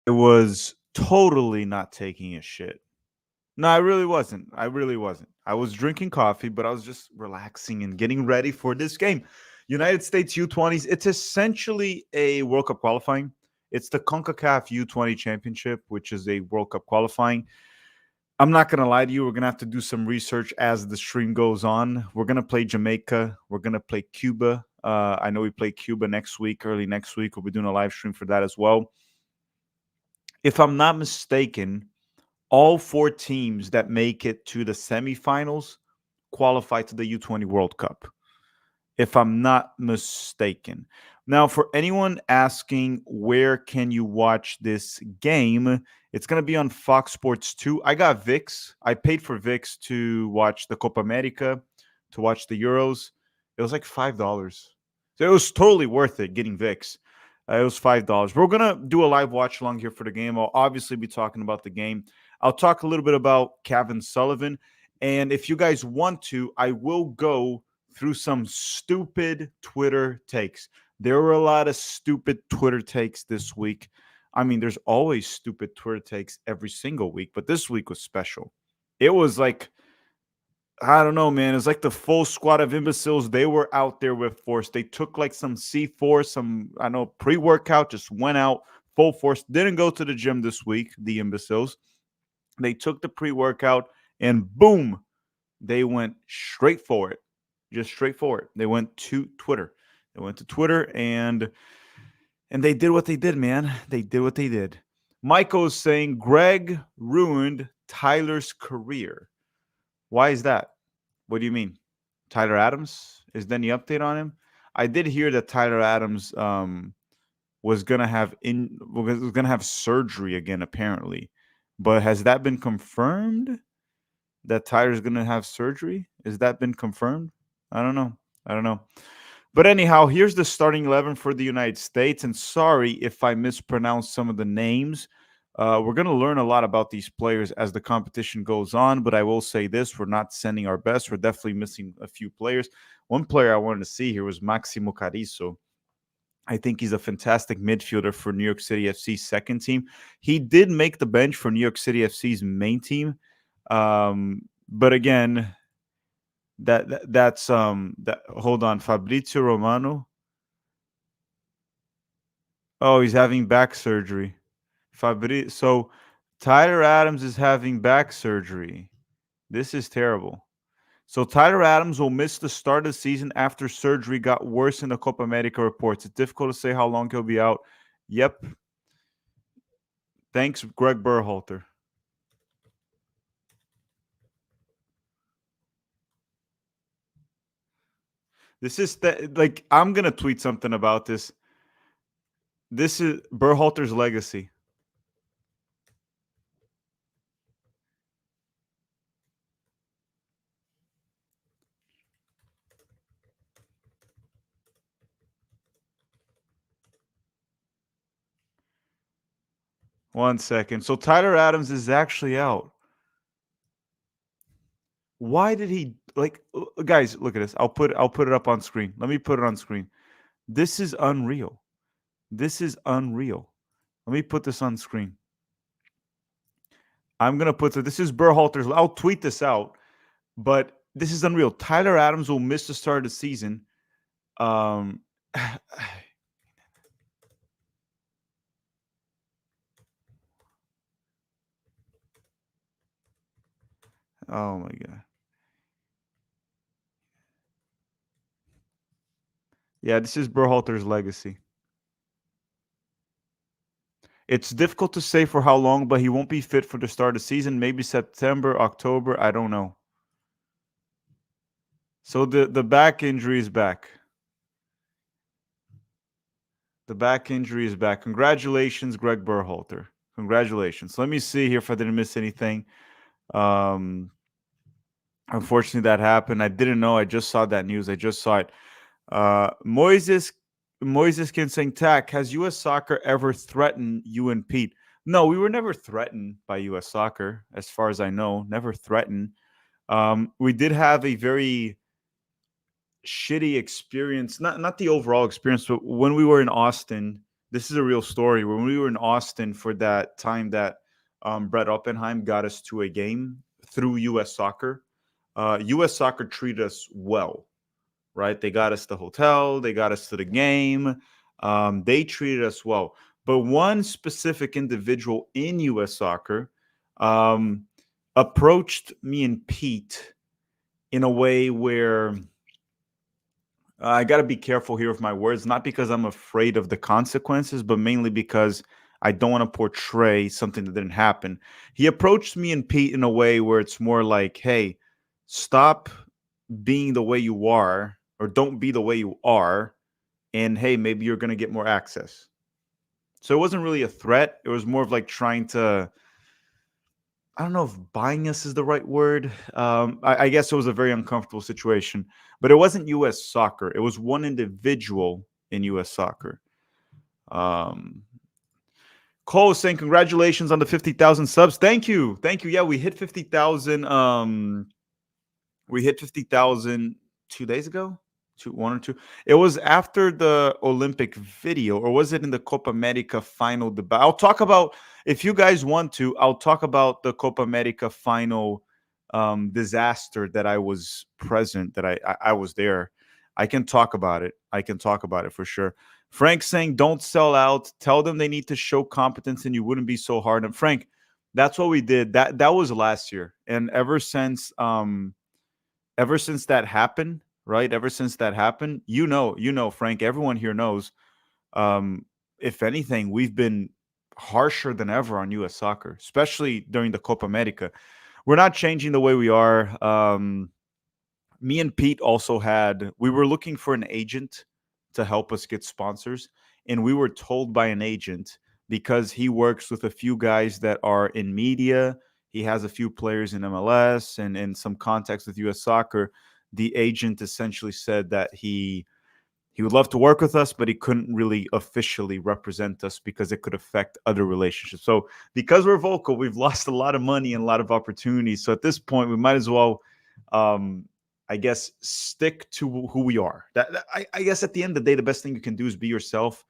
I was totally not taking a shit. No, I really wasn't. I really wasn't. I was drinking coffee, but I was just relaxing and getting ready for this game. United States U-20s, it's essentially a World Cup qualifying. It's the CONCACAF U-20 championship, which is a World Cup qualifying. I'm not going to lie to you. We're going to have to do some research as the stream goes on. We're going to play Jamaica. We're going to play Cuba. I know we play Cuba next week, early next week. We'll be doing a live stream for that as well. If I'm not mistaken, all four teams that make it to the semifinals qualify to the U-20 World Cup, if I'm not mistaken. Now, for anyone asking where can you watch this game, it's going to be on Fox Sports 2. I got VIX. I paid for VIX to watch the Copa America, to watch the Euros. It was like $5. So it was totally worth it getting VIX. It was $5. We're going to do a live watch along here for the game. I'll obviously be talking about the game. I'll talk a little bit about Kevin Sullivan. And if you guys want to, I will go through some stupid Twitter takes. There were a lot of stupid Twitter takes this week. I mean, there's always stupid Twitter takes every single week, but this week was special. It was like, I don't know, man. It's like the full squad of imbeciles. They were out there with force. They took like some C4, some, I know, pre-workout, just went out full force. Didn't go to the gym this week, the imbeciles. They took the pre-workout and boom, they went straight for it. Just straight for it. They went to Twitter. They went to Twitter and they did what they did, man. They did what they did. Michael's saying Greg ruined Tyler's career. Why is that? What do you mean? Tyler Adams? Is there any update on him? I did hear that Tyler Adams was gonna have surgery again, apparently. But has that been confirmed? That Tyler's gonna have surgery? Has that been confirmed? I don't know. I don't know. But anyhow, here's the starting 11 for the United States. And sorry if I mispronounced some of the names. We're going to learn a lot about these players as the competition goes on. But I will say this, we're not sending our best. We're definitely missing a few players. One player I wanted to see here was Maximo Carrizo. I think he's a fantastic midfielder for New York City FC's second team. He did make the bench for New York City FC's main team. But again, that's hold on, Fabrizio Romano. Oh, he's having back surgery. So Tyler Adams is having back surgery. This is terrible. So Tyler Adams will miss the start of the season after surgery got worse in the Copa America reports. It's difficult to say how long he'll be out. Yep. Thanks, Greg Berhalter. This is like, I'm gonna tweet something about this. This is Berhalter's legacy. One second. So Tyler Adams is actually out. Why did he, like, guys, look at this. I'll put it up on screen. Let me put it on screen. This is unreal. This is unreal. Let me put this on screen. I'm gonna put this is Berhalter's. I'll tweet this out, but this is unreal. Tyler Adams will miss the start of the season. Um Oh my god. Yeah, this is Berhalter's legacy. It's difficult to say for how long, but he won't be fit for the start of the season. Maybe September, October. I don't know. So the back injury is back. The back injury is back. Congratulations, Greg Berhalter. Congratulations. Let me see here if I didn't miss anything. Unfortunately, that happened. I didn't know. I just saw that news. I just saw it. Moises can saying, Tack, has U.S. Soccer ever threatened you and Pete? No, we were never threatened by U.S. Soccer, as far as I know. Never threatened. We did have a very shitty experience. Not the overall experience, but when we were in Austin, This is a real story. When we were in Austin for that time that Brett Oppenheim got us to a game through U.S. Soccer, U.S. Soccer treated us well, right? They got us the hotel, they got us to the game, they treated us well. But one specific individual in U.S. Soccer um, approached me and Pete in a way where I got to be careful here with my words, not because I'm afraid of the consequences, but mainly because I don't want to portray something that didn't happen. He approached me and Pete in a way where it's more like, hey, stop being the way you are, or don't be the way you are. And hey, maybe you're going to get more access. So it wasn't really a threat. It was more of like trying to, I don't know if buying us is the right word. I guess it was a very uncomfortable situation, but it wasn't U.S. Soccer. It was one individual in U.S. Soccer. Um, Cole is saying congratulations on the 50,000 subs. Thank you, thank you. Yeah, we hit 50,000. We hit 50,000 2 days ago. 1 or 2. It was after the Olympic video, or was it in the Copa America final debate? I'll talk about, if you guys want to, I'll talk about the Copa America final disaster that I was present, that I was there. I can talk about it. I can talk about it for sure. Frank saying, don't sell out. Tell them they need to show competence and you wouldn't be so hard. And Frank, that's what we did. That was last year. And ever since that happened, right? Ever since that happened, Frank, everyone here knows. Um, if anything, we've been harsher than ever on U.S. Soccer, especially during the Copa America. We're not changing the way we are. Me and Pete also we were looking for an agent to help us get sponsors. And we were told by an agent, because he works with a few guys that are in media, he has a few players in MLS and some contacts with US Soccer. The agent essentially said that he would love to work with us, but he couldn't really officially represent us because it could affect other relationships. So because we're vocal, we've lost a lot of money and a lot of opportunities. So at this point, we might as well, I guess, stick to who we are. I guess at the end of the day, the best thing you can do is be yourself,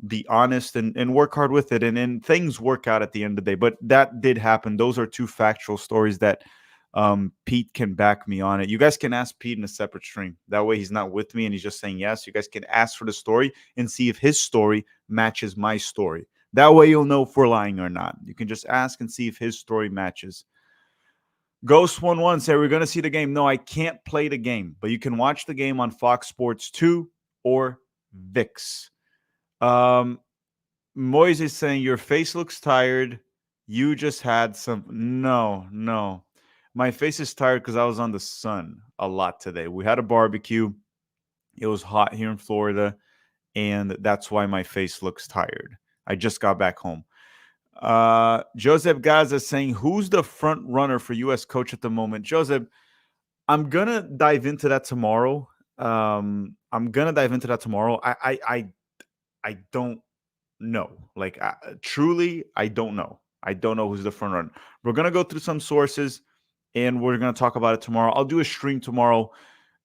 be honest, and work hard with it. And things work out at the end of the day. But that did happen. Those are two factual stories that Pete can back me on it. You guys can ask Pete in a separate stream. That way he's not with me and he's just saying yes. You guys can ask for the story and see if his story matches my story. That way you'll know if we're lying or not. You can just ask and see if his story matches. Ghost11 say, we're going to see the game. No, I can't play the game, but you can watch the game on Fox Sports 2 or VIX. Moise is saying, your face looks tired. You just had some. No. My face is tired because I was on the sun a lot today. We had a barbecue. It was hot here in Florida, and that's why my face looks tired. I just got back home. Joseph Gaza saying, who's the front runner for U.S. coach at the moment? Joseph, I'm going to dive into that tomorrow. I don't know. Like, truly, I don't know. I don't know who's the front runner. We're going to go through some sources, and we're going to talk about it tomorrow. I'll do a stream tomorrow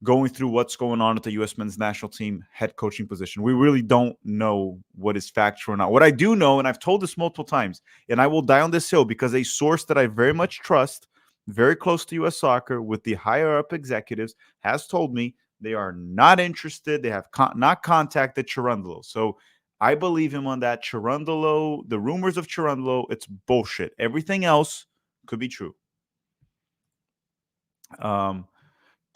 going through what's going on at the U.S. men's national team head coaching position. We really don't know what is factual or not. What I do know, and I've told this multiple times, and I will die on this hill because a source that I very much trust, very close to U.S. Soccer with the higher-up executives, has told me they are not interested. They have not contacted Cherundolo. So I believe him on that. Cherundolo, the rumors of Cherundolo, it's bullshit. Everything else could be true.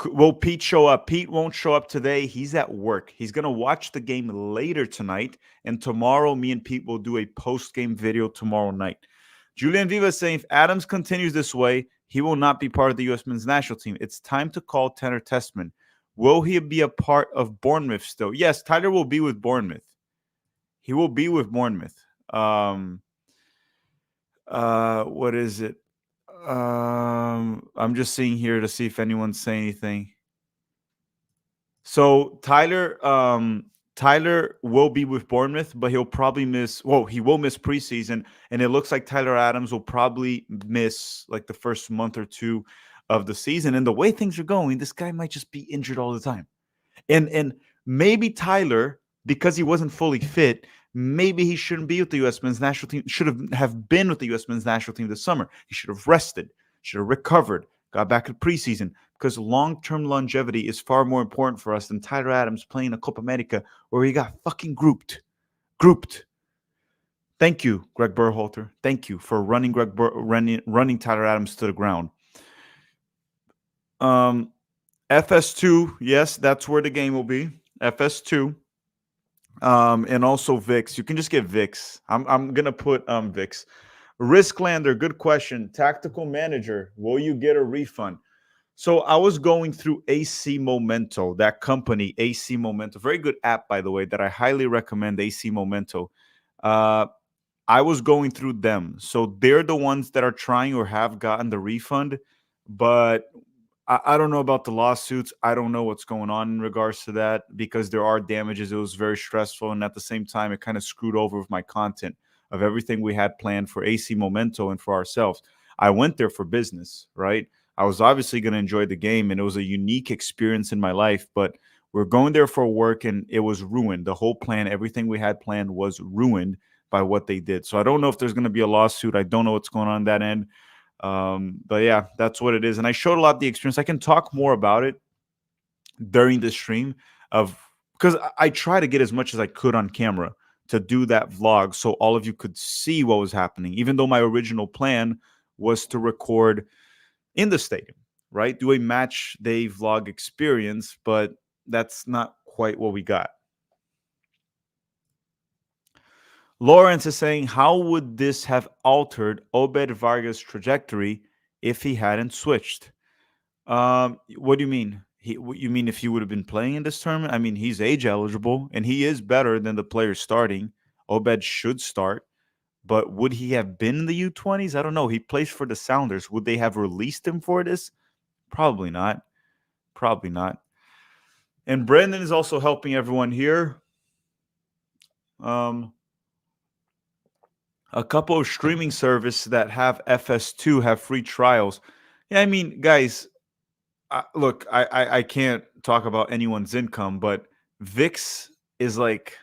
Will Pete show up? Pete won't show up today. He's at work. He's going to watch the game later tonight. And tomorrow, me and Pete will do a post-game video tomorrow night. Julian Viva saying, if Adams continues this way, he will not be part of the U.S. men's national team. It's time to call Tanner Testman. Will he be a part of Bournemouth still? Yes, Tyler will be with Bournemouth. He will be with Bournemouth. What is it? I'm just seeing here to see if anyone's saying anything. So Tyler will be with Bournemouth, but he'll probably miss. Well, he will miss preseason, and it looks like Tyler Adams will probably miss like the first month or two of the season. And the way things are going, this guy might just be injured all the time. And maybe Tyler, because he wasn't fully fit, Maybe he shouldn't be with the U.S. men's national team. Should have been with the U.S. men's national team this summer. He should have rested, should have recovered, got back in preseason, because long-term longevity is far more important for us than Tyler Adams playing a Copa America where he got fucking grouped. Grouped. Thank you, Greg Berhalter. Thank you for running running Tyler Adams to the ground. FS2, yes, that's where the game will be. FS2. And also VIX. You can just get VIX. I'm gonna put VIX. Risklander, good question. Tactical manager, will you get a refund? So I was going through AC Momento, that company, AC Momento, very good app, by the way, that I highly recommend. AC Momento. Uh, I was going through them, so they're the ones that are trying or have gotten the refund, but I don't know about the lawsuits. I don't know what's going on in regards to that because there are damages. It was very stressful. And at the same time, it kind of screwed over with my content of everything we had planned for AC Momento and for ourselves. I went there for business, right? I was obviously going to enjoy the game and it was a unique experience in my life, but we're going there for work and it was ruined. The whole plan, everything we had planned was ruined by what they did. So I don't know if there's going to be a lawsuit. I don't know what's going on that end. But yeah, that's what it is. And I showed a lot of the experience. I can talk more about it during the stream of because I try to get as much as I could on camera to do that vlog so all of you could see what was happening, even though my original plan was to record in the stadium, right? Do a match day vlog experience, but that's not quite what we got. Lawrence is saying, how would this have altered Obed Vargas' trajectory if he hadn't switched? What do you mean? You mean if he would have been playing in this tournament? I mean, he's age eligible and he is better than the players starting. Obed should start, but would he have been in the U-20s? I don't know. He plays for the Sounders. Would they have released him for this? Probably not. Probably not. And Brandon is also helping everyone here. Um, a couple of streaming services that have FS2 have free trials. Yeah, I mean, guys, look, I can't talk about anyone's income, but VIX is like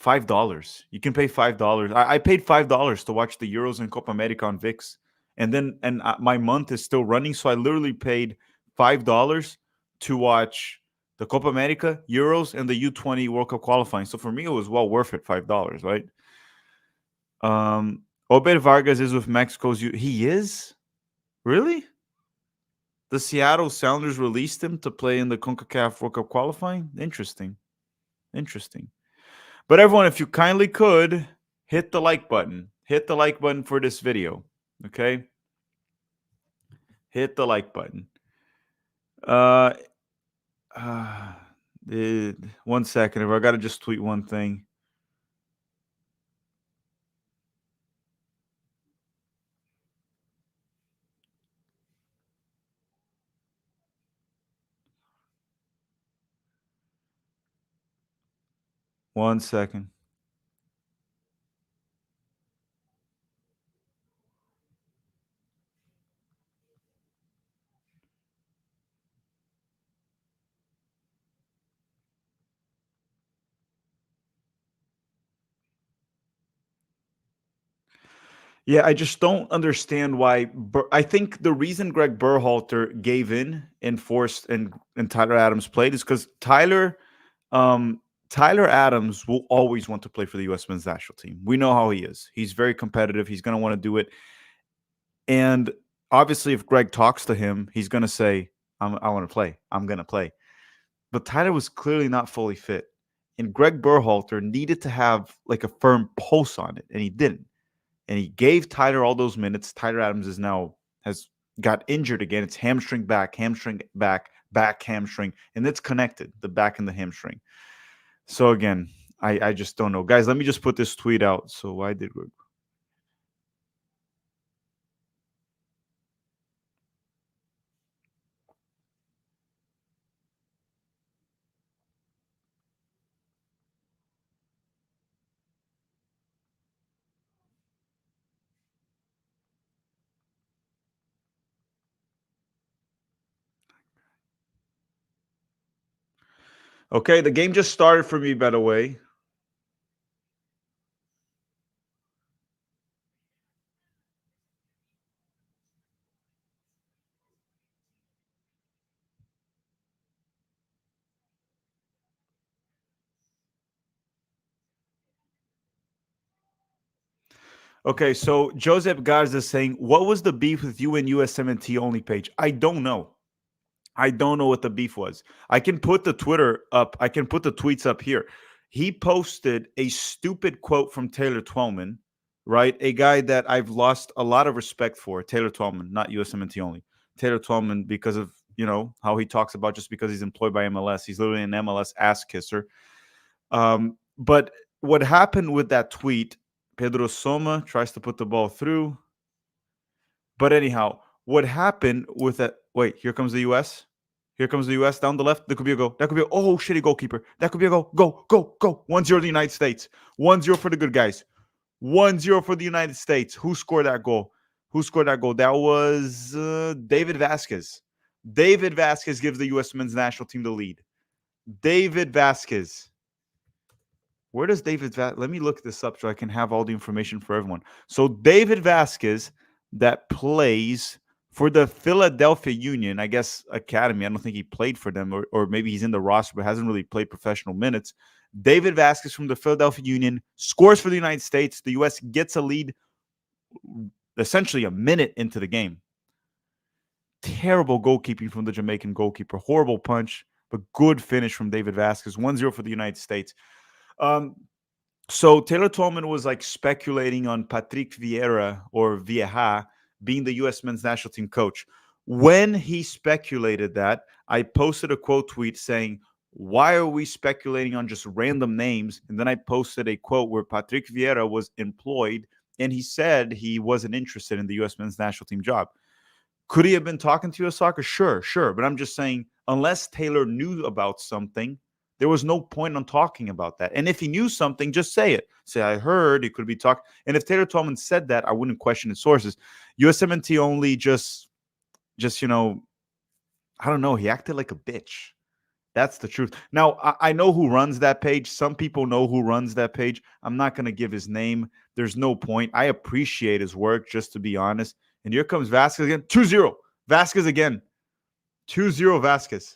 $5. You can pay $5. I paid $5 to watch the Euros and Copa America on VIX, and then my month is still running, so I literally paid $5 to watch the Copa America, Euros, and the U-20 World Cup qualifying. So for me, it was well worth it. $5, right? Obed Vargas is with Mexico's. He is really. The Seattle Sounders released him to play in the CONCACAF World Cup qualifying. Interesting. Interesting. But everyone, if you kindly could, hit the like button. Hit the like button for this video. Okay? Hit the like button. Uh, uh 1 second. If I gotta just tweet one thing. One second. Yeah, I just don't understand why. I think the reason Greg Berhalter gave in and forced and Tyler Adams played is because um, Tyler Adams will always want to play for the U.S. men's national team. We know how he is. He's very competitive. He's going to want to do it. And obviously, if Greg talks to him, he's going to say, I want to play. I'm going to play. But Tyler was clearly not fully fit. And Greg Berhalter needed to have like a firm pulse on it, and he didn't. And he gave Tyler all those minutes. Tyler Adams is now has got injured again. It's hamstring back hamstring, and it's connected, the back and the hamstring. So again, I just don't know. Guys, let me just put this tweet out. So why did we Okay, the game just started for me, by the way. Okay, so Joseph Garza is saying, what was the beef with you and USMNT only page? I don't know. I don't know what the beef was. I can put the Twitter up. I can put the tweets up here. He posted a stupid quote from Taylor Twellman, right? A guy that I've lost a lot of respect for. Taylor Twellman, not USMNT only. Taylor Twellman, because of how he talks about just because he's employed by MLS. He's literally an MLS ass kisser. But what happened with that tweet? Pedro Soma tries to put the ball through. But anyhow, what happened with that? Wait, here comes the U.S. Here comes the U.S. down the left. That could be a goal. That could be oh shitty goalkeeper. That could be a goal. Go, go, go. 1-0 the United States. 1-0 for the good guys. 1-0 for the United States. Who scored that goal? Who scored that goal? That was David Vasquez. David Vasquez gives the U.S. men's national team the lead. David Vasquez. Where does let me look this up so I can have all the information for everyone. So David Vasquez, that plays for the Philadelphia Union, I guess academy. I don't think he played for them, or maybe he's in the roster but hasn't really played professional minutes. David Vasquez from the Philadelphia Union scores for the United States. The U.S. gets a lead essentially a minute into the game. Terrible goalkeeping from the Jamaican goalkeeper. Horrible punch, but good finish from David Vasquez. 1-0 for the United States. So Taylor Twellman was like speculating on Patrick Vieira or Vieja being the U.S. men's national team coach. When he speculated that, I posted a quote tweet saying, why are we speculating on just random names? And then I posted a quote where Patrick Vieira was employed and he said he wasn't interested in the U.S. men's national team job. Could he have been talking to U.S. Soccer? Sure. But I'm just saying, unless Taylor knew about something, there was no point on talking about that. And if he knew something, just say it. Say, I heard. It could be talked. And if Taylor Twellman said that, I wouldn't question his sources. USMNT only just I don't know. He acted like a bitch. That's the truth. Now, I know who runs that page. Some people know who runs that page. I'm not going to give his name. There's no point. I appreciate his work, just to be honest. And here comes Vasquez again. 2-0. Vasquez again. 2-0 Vasquez.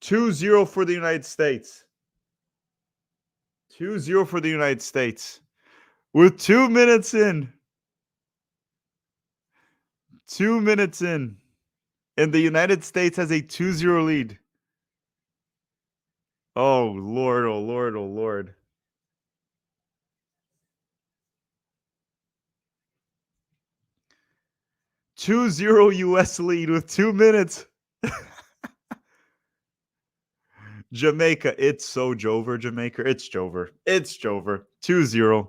2-0 for the United States. 2-0 for the United States. We're 2 minutes in. 2 minutes in. And the United States has a 2-0 lead. Oh, Lord, oh, Lord, oh, Lord. $2-0 U.S. lead with 2 minutes. Jamaica, it's so Jover, Jamaica. It's Jover. It's Jover. 2-0.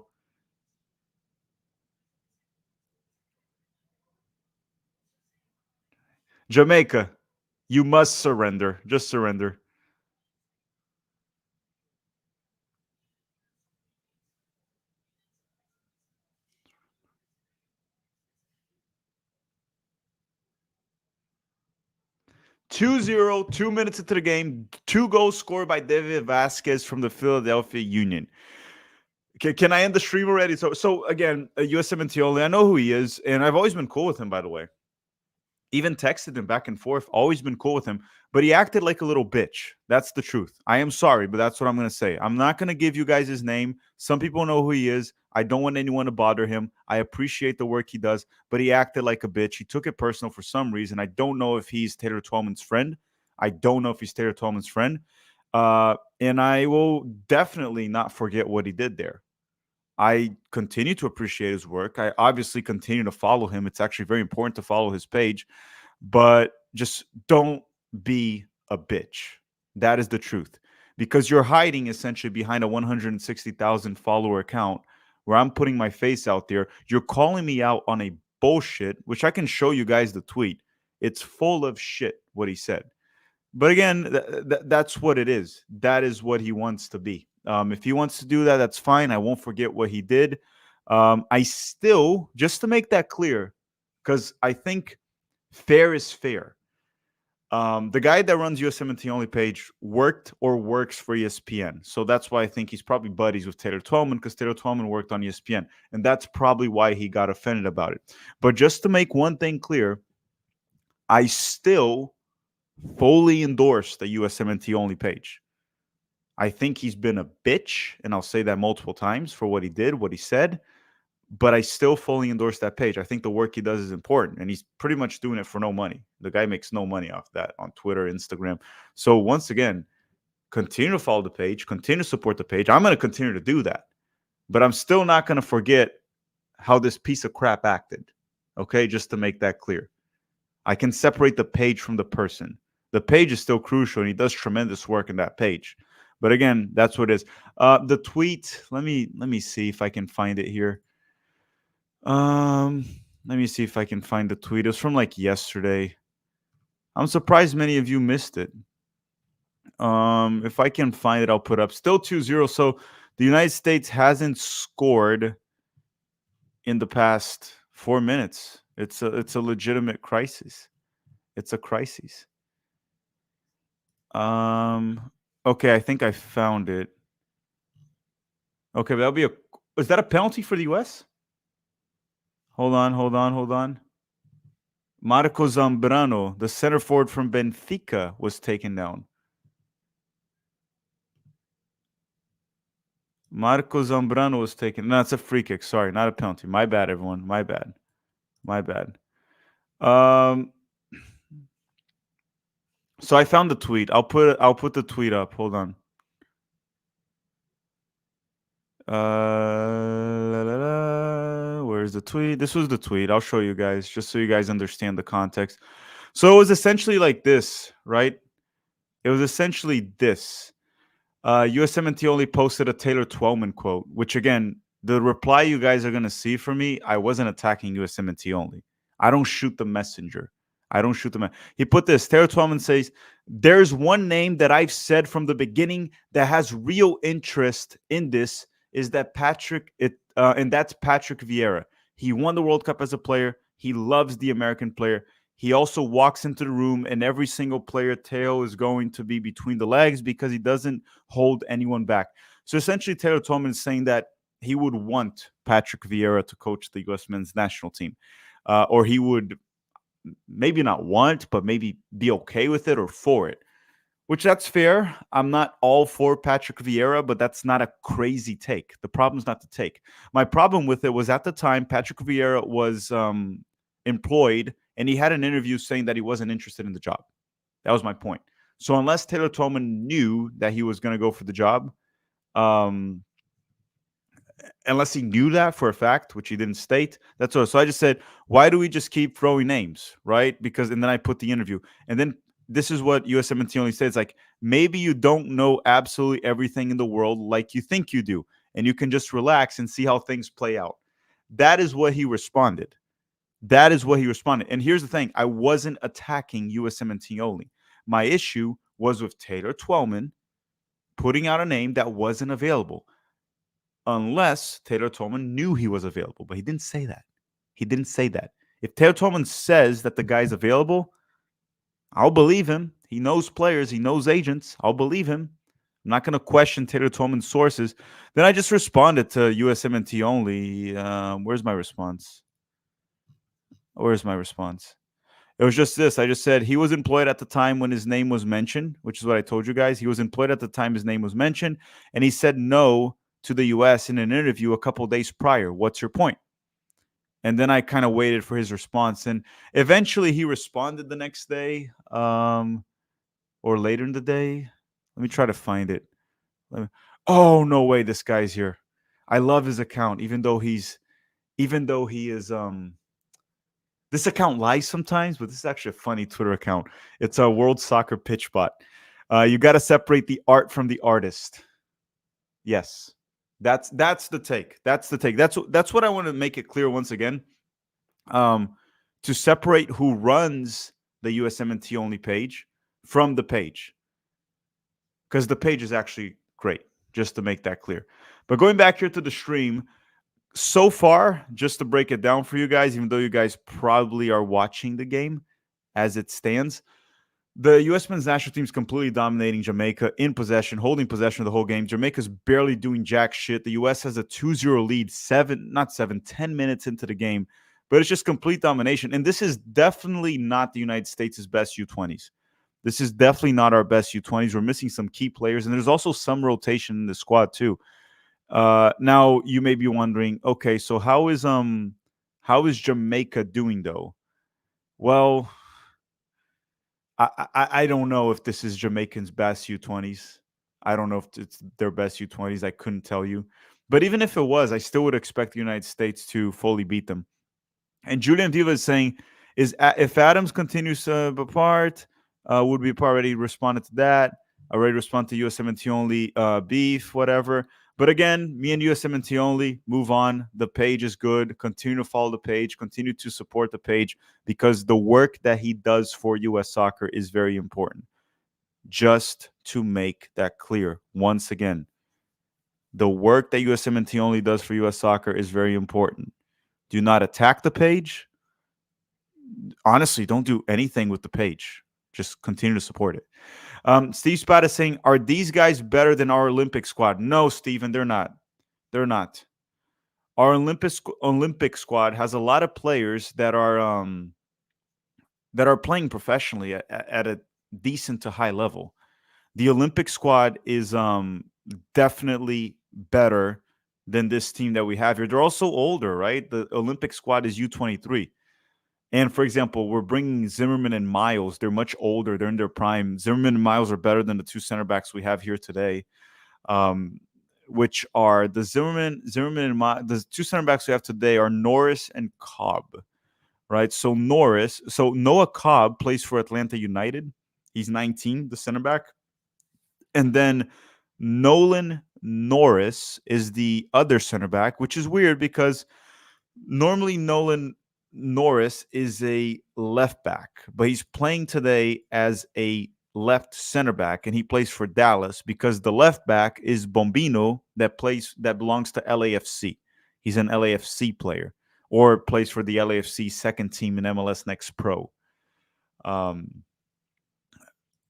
Jamaica, you must surrender. Just surrender. $2-0, 2 minutes into the game, 2 goals scored by David Vasquez from the Philadelphia Union. Can I end the stream already? So again, USMNT only. I know who he is, and I've always been cool with him, by the way. Even texted him back and forth, always been cool with him, but he acted like a little bitch. That's the truth. I am sorry, but that's what I'm going to say. I'm not going to give you guys his name. Some people know who he is. I don't want anyone to bother him. I appreciate the work he does, but he acted like a bitch. He took it personal for some reason. I don't know if he's Taylor Twellman's friend. And I will definitely not forget what he did there. I continue to appreciate his work. I obviously continue to follow him. It's actually very important to follow his page, but just don't be a bitch. That is the truth, because you're hiding essentially behind a 160,000 follower account where I'm putting my face out there. You're calling me out on a bullshit, which I can show you guys the tweet. It's full of shit what he said. But again, that's what it is. That is what he wants to be. If he wants to do that, that's fine. I won't forget what he did. I still, just to make that clear, because I think fair is fair. The guy that runs USMNT only page worked or works for ESPN. So that's why I think he's probably buddies with Taylor Twellman, because Taylor Twellman worked on ESPN. And that's probably why he got offended about it. But just to make one thing clear, I still fully endorse the USMNT only page. I think he's been a bitch, and I'll say that multiple times for what he did, what he said. but I still fully endorse that page. I think the work he does is important, and he's pretty much doing it for no money. The guy makes no money off that on Twitter, Instagram. So once again, continue to follow the page, continue to support the page. I'm going to continue to do that, but I'm still not going to forget how this piece of crap acted. Okay, just to make that clear. I can separate the page from the person. The page is still crucial, and he does tremendous work in that page. But again, that's what it is. The tweet. Let me see if I can find it here. Um, Let me see if I can find the tweet. It was from like yesterday. I'm surprised many of you missed it. If I can find it, I'll put up. Still 2-0. So the United States hasn't scored in the past 4 minutes. It's a legitimate crisis. It's a crisis. Okay, I think I found it. Okay, that'll be a. Is that a penalty for the U.S.? Hold on. Marco Zambrano, the center forward from Benfica, was taken down. Marco Zambrano was taken. No, it's a free kick. Sorry, not a penalty. My bad, everyone. My bad. So I found the tweet. I'll put the tweet up. Hold on. Where's the tweet? This was the tweet. I'll show you guys just so you guys understand the context. So it was essentially like this, right? It was essentially this. USMNT only posted a Taylor Twellman quote, which again, the reply you guys are going to see from me, I wasn't attacking USMNT only. I don't shoot the messenger. He put this. Taylor Twellman says, there's one name that I've said from the beginning that has real interest in this, is that and that's Patrick Vieira. He won the World Cup as a player. He loves the American player. He also walks into the room, and every single player tail is going to be between the legs because he doesn't hold anyone back. So essentially, Taylor Twellman is saying that he would want Patrick Vieira to coach the U.S. men's national team, or he would maybe not want, but maybe be okay with it or for it, which that's fair. I'm not all for Patrick Vieira, but that's not a crazy take. The problem's not the take. My problem with it was at the time Patrick Vieira was employed, and he had an interview saying that he wasn't interested in the job. That was my point. So unless Taylor Twellman knew that he was going to go for the job, unless he knew that for a fact, which he didn't state, that's all. So I just said, why do we just keep throwing names, right? Because, and then I put the interview, and then this is what USMNT only says, like, maybe you don't know absolutely everything in the world like you think you do, and you can just relax and see how things play out. That is what he responded. And here's the thing. I wasn't attacking USMNT only. My issue was with Taylor Twellman putting out a name that wasn't available. Unless Taylor Twellman knew he was available. But he didn't say that. If Taylor Twellman says that the guy's available, I'll believe him. He knows players. He knows agents. I'll believe him. I'm not going to question Taylor Twellman's sources. Then I just responded to USMNT only. Where's my response? It was just this. I just said he was employed at the time when his name was mentioned, which is what I told you guys. He was employed at the time his name was mentioned, and he said no to the U.S. in an interview a couple of days prior. What's your point? And then I kind of waited for his response, and eventually he responded the next day, or later in the day. Let me try to find it. Oh, no way, this guy's here. I love his account, even though he is this account lies sometimes, but this is actually a funny Twitter account. It's a World Soccer Pitch Bot. You got to separate the art from the artist. Yes, that's the take. That's what I want to make it clear once again. To separate who runs the USMNT only page from the page, because the page is actually great. Just to make that clear. But going back here to the stream. So far, just to break it down for you guys, even though you guys probably are watching the game as it stands, the U.S. men's national team is completely dominating Jamaica in possession, holding possession of the whole game. Jamaica's barely doing jack shit. The U.S. has a 2-0 lead, 10 minutes into the game, but it's just complete domination. And this is definitely not the United States' best U-20s. This is definitely not our best U-20s. We're missing some key players, and there's also some rotation in the squad too. Now you may be wondering, okay, so how is Jamaica doing though? Well, I don't know if this is Jamaicans' best U20s. I don't know if it's their best U20s. I couldn't tell you. But even if it was, I still would expect the United States to fully beat them. And Julian Diva is saying, if Adams continues apart, would be already responded to that. Already respond to USMNT only beef, whatever. But again, me and USMNT only move on. The page is good. Continue to follow the page. Continue to support the page because the work that he does for US soccer is very important. Just to make that clear, once again, the work that USMNT only does for US soccer is very important. Do not attack the page. Honestly, don't do anything with the page. Just continue to support it. Steve Spat is saying, are these guys better than our Olympic squad? No, Steven, they're not. They're not. Our Olympic squad has a lot of players that are playing professionally at a decent to high level. The Olympic squad is definitely better than this team that we have here. They're also older, right? The Olympic squad is U23. And for example, we're bringing Zimmerman and Miles. They're much older. They're in their prime. Zimmerman and Miles are better than the two center backs we have here today, um, which are Zimmerman and the two center backs we have today are Norris and Cobb, right? So Noah Cobb plays for Atlanta United. He's 19, the center back. And then Nolan Norris is the other center back, which is weird because normally Nolan Norris is a left back, but he's playing today as a left center back, and he plays for Dallas because the left back is Bombino that belongs to LAFC. He's an LAFC player or plays for the LAFC second team in MLS Next Pro. Um,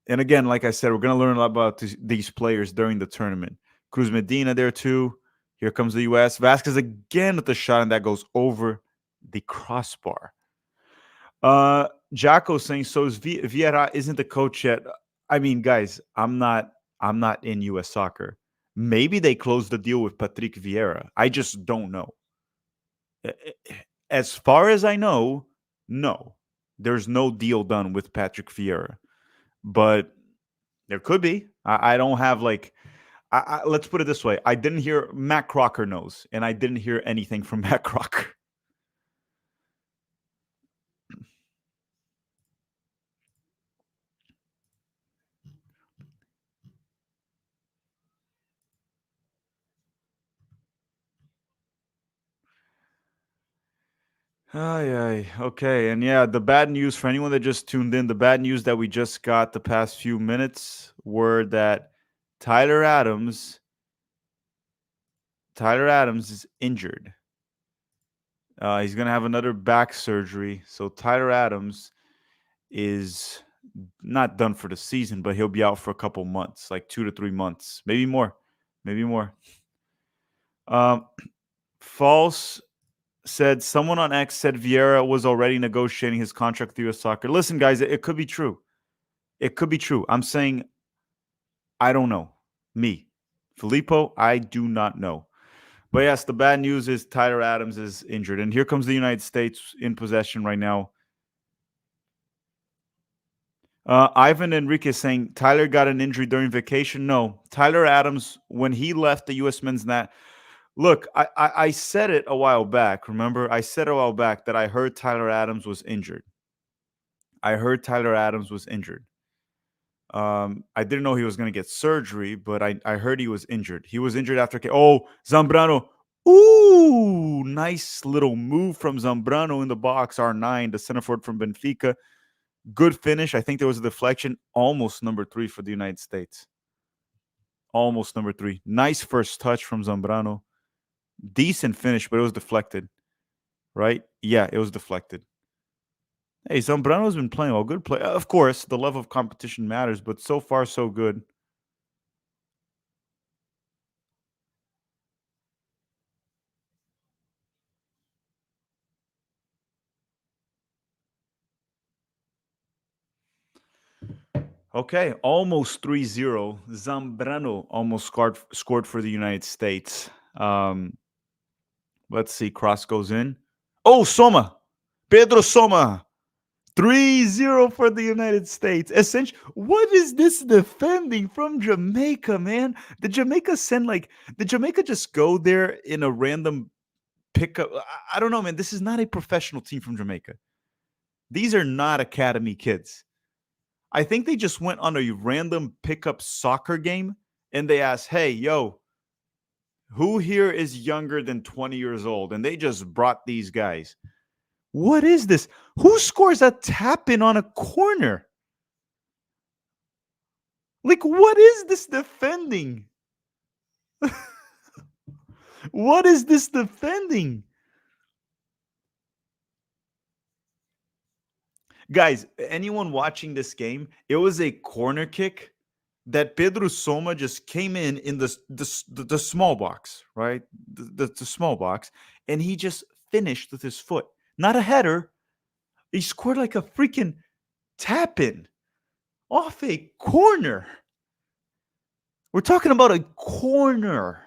and again, like I said, we're going to learn a lot about these players during the tournament. Cruz Medina there too. Here comes the U.S. Vasquez again with the shot, and that goes over the crossbar. Jacko saying, so is Vieira isn't the coach yet. I mean, guys, I'm not in U.S. soccer. Maybe they closed the deal with Patrick Vieira. I just don't know. As far as I know, no. There's no deal done with Patrick Vieira. But there could be. I don't have like let's put it this way. I didn't hear Matt Crocker knows, and I didn't hear anything from Matt Crocker. Ay, ay, okay. And yeah, the bad news for anyone that just tuned in, the bad news that we just got the past few minutes were that Tyler Adams, Tyler Adams is injured. He's gonna have another back surgery. So Tyler Adams is not done for the season, but he'll be out for a couple months, like 2 to 3 months, maybe more, maybe more. Um, False said someone on X said Vieira was already negotiating his contract with US Soccer. Listen, guys, it could be true. It could be true. I'm saying I don't know. Me, Filippo, I do not know. But yes, the bad news is Tyler Adams is injured, and here comes the United States in possession right now. Ivan Enriquez saying Tyler got an injury during vacation. No, Tyler Adams, when he left the U.S. men's nat. Look, I said it a while back. Remember, I said a while back that I heard Tyler Adams was injured. I heard Tyler Adams was injured. I didn't know he was going to get surgery, but I heard he was injured. He was injured after. Oh, Zambrano. Ooh, nice little move from Zambrano in the box. R9, the center forward from Benfica. Good finish. I think there was a deflection. Almost number 3 for the United States. Almost number 3. Nice first touch from Zambrano. Decent finish, but it was deflected. Right? Yeah, it was deflected. Hey, Zambrano's been playing well. Good play. Of course, the level of competition matters, but so far, so good. Okay, almost 3-0. Zambrano almost scored for the United States. Um, let's see. Cross goes in. Oh, Soma. Pedro Soma. 3-0 for the United States. Essentially, what is this defending from Jamaica, man? Did Jamaica just go there in a random pickup? I don't know, man. This is not a professional team from Jamaica. These are not academy kids. I think they just went on a random pickup soccer game and they asked, hey, yo, who here is younger than 20 years old? And they just brought these guys. What is this? Who scores a tap in on a corner? Like, what is this defending? What is this defending? Guys, anyone watching this game, it was a corner kick that Pedro Soma just came in the small box, right? The small box, and he just finished with his foot. Not a header. He scored like a freaking tap in off a corner. We're talking about a corner.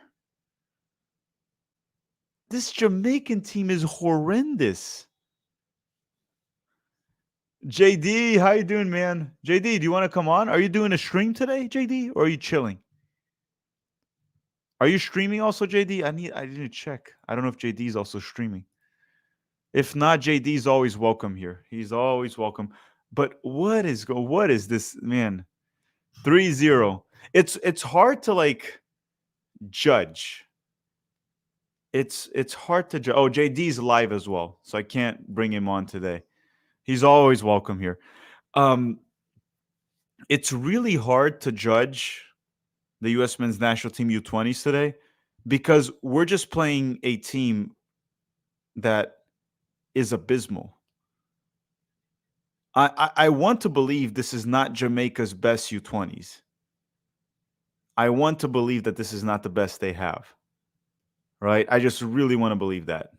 This Jamaican team is horrendous. JD, how you doing, man? JD, do you want to come on? Are you doing a stream today, JD, or are you chilling? Are you streaming also, JD? I need to check. I don't know if JD is also streaming. If not, JD is always welcome here. He's always welcome. But what is this, man? 3-0. It's hard to like judge. It's hard to judge. Oh, JD's live as well, so I can't bring him on today. He's always welcome here. It's really hard to judge the U.S. men's national team U-20s today because we're just playing a team that is abysmal. I want to believe this is not Jamaica's best U-20s. I want to believe that this is not the best they have. Right? I just really want to believe that.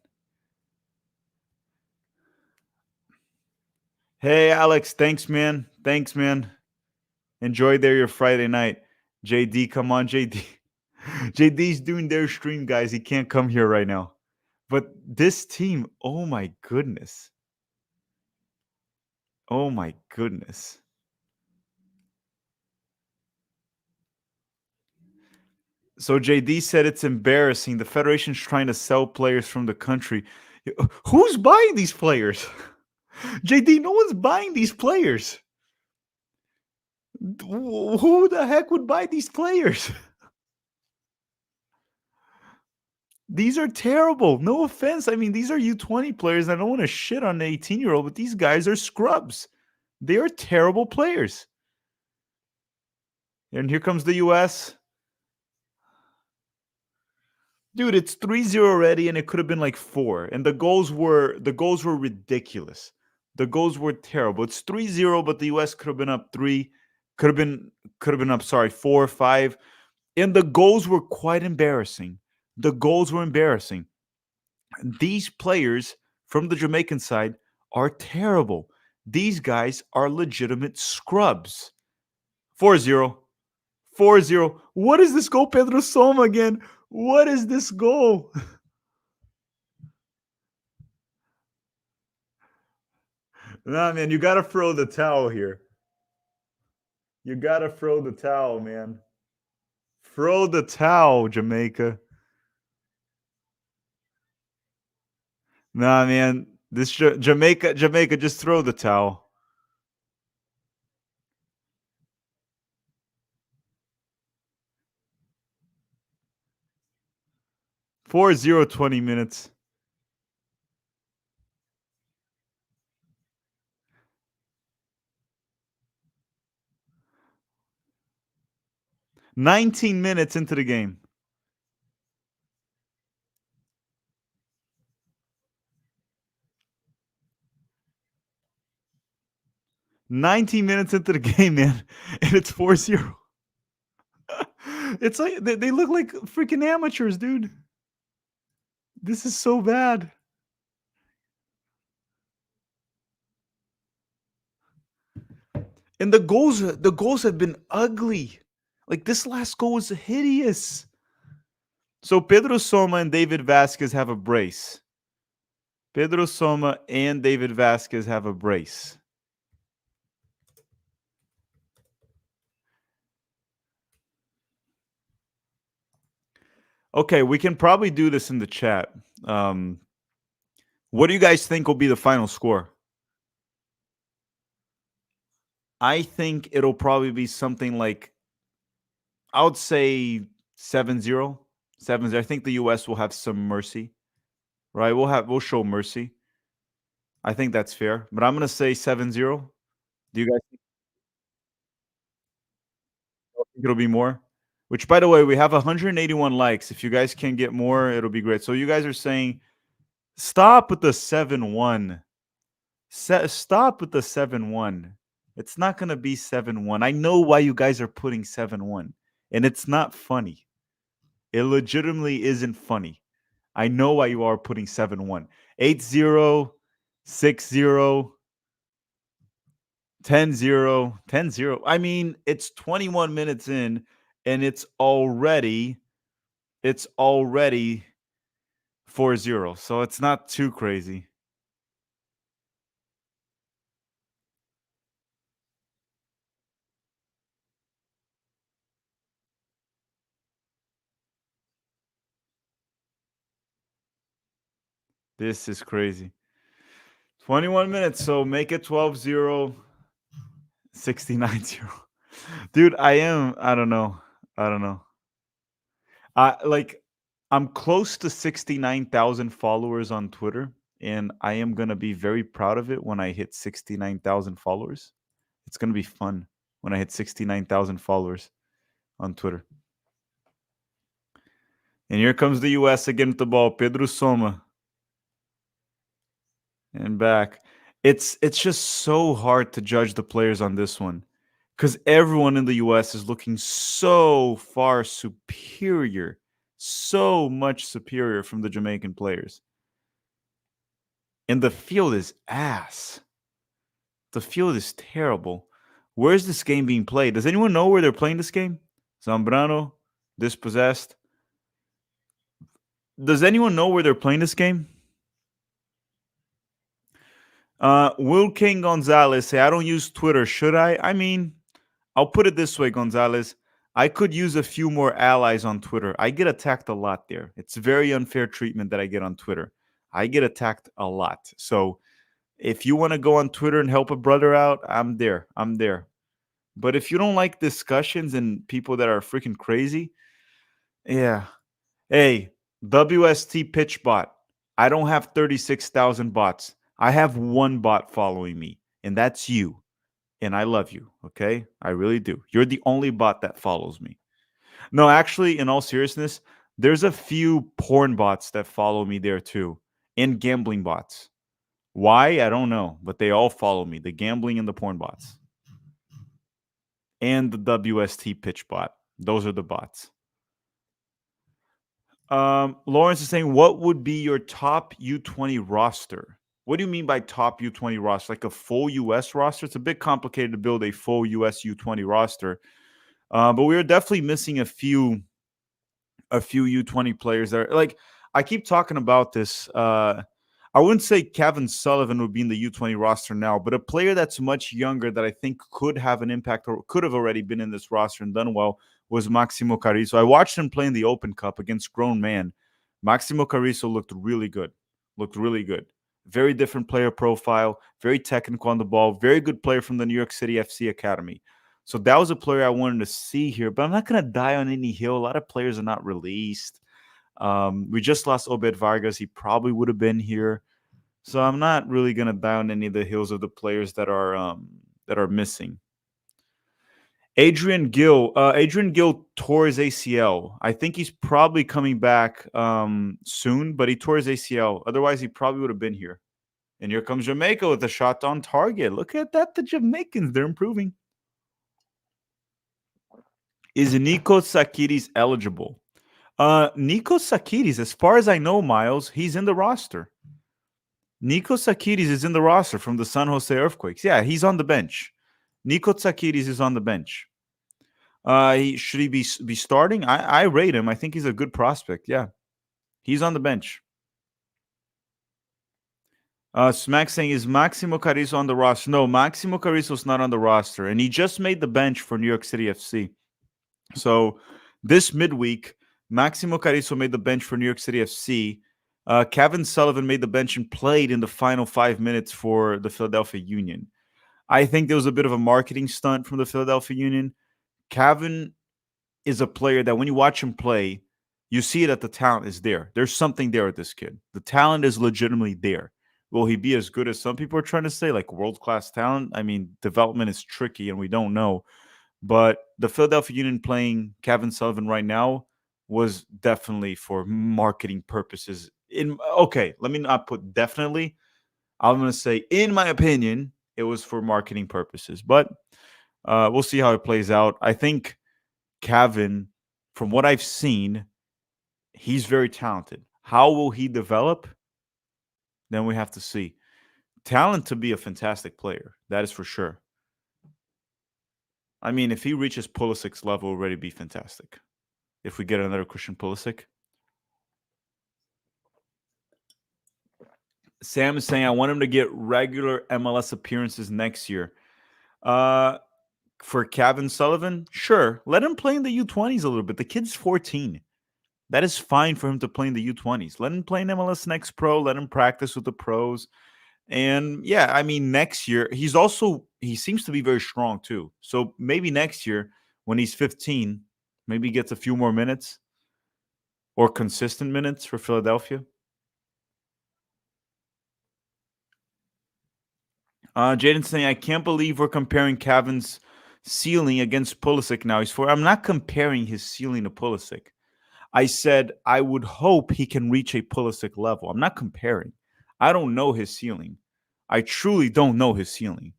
Hey, Alex. Thanks, man. Thanks, man. Enjoy there your Friday night. JD, come on, JD. JD's doing their stream, guys. He can't come here right now. But this team, oh my goodness. Oh my goodness. So JD said it's embarrassing. The federation's trying to sell players from the country. Who's buying these players? JD, no one's buying these players. Who the heck would buy these players? These are terrible. No offense. I mean, these are U-20 players. I don't want to shit on an 18-year-old, but these guys are scrubs. They are terrible players. And here comes the U.S. Dude, it's 3-0 already, and it could have been like 4. And the goals were ridiculous. The goals were terrible. It's 3-0, but the U.S. could have been up 3. Could have been up, 4 or 5. And the goals were quite embarrassing. The goals were embarrassing. These players from the Jamaican side are terrible. These guys are legitimate scrubs. 4-0. 4-0. What is this goal, Pedro Soma again? What is this goal? Nah, man, you got to throw the towel here. You got to throw the towel, man. Throw the towel, Jamaica. Nah, man. This Jamaica, just throw the towel. 4-0, 20 minutes. $19 minutes into the game. $19 minutes into the game, man, and it's 4-0. It's like they look like freaking amateurs, dude. This is so bad. And the goals have been ugly. Like this last goal was hideous. So Pedro Soma and David Vasquez have a brace. Pedro Soma and David Vasquez have a brace. Okay, we can probably do this in the chat. Um, what do you guys think will be the final score? I think it'll probably be something like, I would say 7-0. 7-0. I think the US will have some mercy. Right? We'll show mercy. I think that's fair. But I'm gonna say 7-0. Do you guys think it'll be more? Which, by the way, we have 181 likes. If you guys can get more, it'll be great. So you guys are saying, stop with the 7-1. Stop with the 7-1. It's not gonna be 7-1. I know why you guys are putting 7-1, and it's not funny. It legitimately isn't funny. I know why you are putting 7-1. 8-0, 6-0, 10-0, 10-0. I mean, it's 21 minutes in, and it's already 4-0. So it's not too crazy. This is crazy. 21 minutes, so make it 12-0, 69-0. Dude, I don't know. I don't know. Like, I'm close to 69,000 followers on Twitter, and I am going to be very proud of it when I hit 69,000 followers. It's going to be fun when I hit 69,000 followers on Twitter. And here comes the US again with the ball. Pedro Soma. And back. It's just so hard to judge the players on this one, because everyone in the US is looking so far superior, so much superior from the Jamaican players. And the field is ass. The field is terrible. Where's this game being played? Does anyone know where they're playing this game? Zambrano, dispossessed. Does anyone know where they're playing this game? Will King Gonzalez say, I don't use Twitter. Should I? I mean, I'll put it this way, Gonzalez. I could use a few more allies on Twitter. I get attacked a lot there. It's very unfair treatment that I get on Twitter. I get attacked a lot. So if you want to go on Twitter and help a brother out, I'm there. I'm there. But if you don't like discussions and people that are freaking crazy, yeah. Hey, WST pitch bot. I don't have 36,000 bots. I have one bot following me, and that's you. And I love you, okay? I really do. You're the only bot that follows me. No, actually, in all seriousness, there's a few porn bots that follow me there too, and gambling bots. Why? I don't know, but they all follow me, the gambling and the porn bots. And the WST pitch bot. Those are the bots. Lawrence is saying, what would be your top U20 roster? What do you mean by top U20 roster? Like a full US roster? It's a bit complicated to build a full US U20 roster. But we are definitely missing a few U20 players that are like, I keep talking about this. I wouldn't say Kevin Sullivan would be in the U20 roster now, but a player that's much younger that I think could have an impact or could have already been in this roster and done well was Maximo Carrizo. I watched him play in the Open Cup against grown man. Maximo Carrizo looked really good. Looked really good. Very different player profile, very technical on the ball, very good player from the New York City FC Academy. So that was a player I wanted to see here, but I'm not going to die on any hill. A lot of players are not released. We just lost Obed Vargas. He probably would have been here. So I'm not really going to die on any of the hills of the players that are missing. Adrian Gill tore his ACL. I think he's probably coming back soon, but he tore his ACL. Otherwise, he probably would have been here. And here comes Jamaica with a shot on target. Look at that. The Jamaicans, they're improving. Is Nico Sakiris eligible? Nico Sakiris, as far as I know, Miles, he's in the roster. Nico Sakiris is in the roster from the San Jose Earthquakes. Yeah, he's on the bench. Nico Sakiris is on the bench. Should he be starting? I rate him. I think he's a good prospect. Yeah, he's on the bench. Smack saying, is Maximo Carizo on the roster? No, Maximo Carizo's not on the roster, and he just made the bench for New York City FC. So this midweek, Maximo Carizo made the bench for New York City FC. Kevin Sullivan made the bench and played in the final 5 minutes for the Philadelphia Union. I think there was a bit of a marketing stunt from the Philadelphia Union. Kevin is a player that when you watch him play, you see that the talent is there. There's something there with this kid. The talent is legitimately there. Will he be as good as some people are trying to say, like world-class talent? I mean, development is tricky and we don't know. But the Philadelphia Union playing Kevin Sullivan right now was definitely for marketing purposes. Okay, let me not put definitely. I'm going to say, in my opinion, it was for marketing purposes. But we'll see how it plays out. I think Kevin, from what I've seen, he's very talented. How will he develop? Then we have to see. Talent to be a fantastic player, that is for sure. I mean, if he reaches Pulisic's level, already be fantastic. If we get another Christian Pulisic. Sam is saying, I want him to get regular MLS appearances next year. For Kevin Sullivan, sure. Let him play in the U20s a little bit. The kid's 14. That is fine for him to play in the U20s. Let him play in MLS Next Pro. Let him practice with the pros. And yeah, I mean, next year, he seems to be very strong too. So maybe next year, when he's 15, maybe he gets a few more minutes or consistent minutes for Philadelphia. Jaden saying, I can't believe we're comparing Kevin's ceiling against Pulisic now. I'm not comparing his ceiling to Pulisic. I said I would hope he can reach a Pulisic level. I'm not comparing. I don't know his ceiling. I truly don't know his ceiling.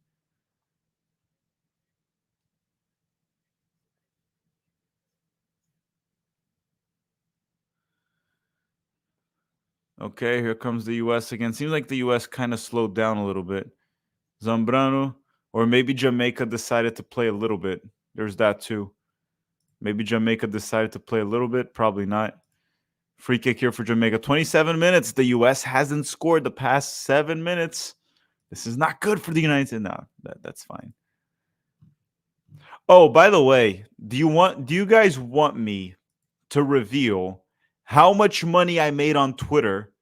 Okay, here comes the U.S. again. Seems like the U.S. kind of slowed down a little bit. Zambrano, or maybe Jamaica decided to play a little bit. There's that too. Maybe Jamaica decided to play a little bit. Probably not. Free kick here for Jamaica. 27 minutes. The U.S. hasn't scored the past 7 minutes. This is not good for the United States. No, that's fine. Oh, by the way, do you guys want me to reveal how much money I made on Twitter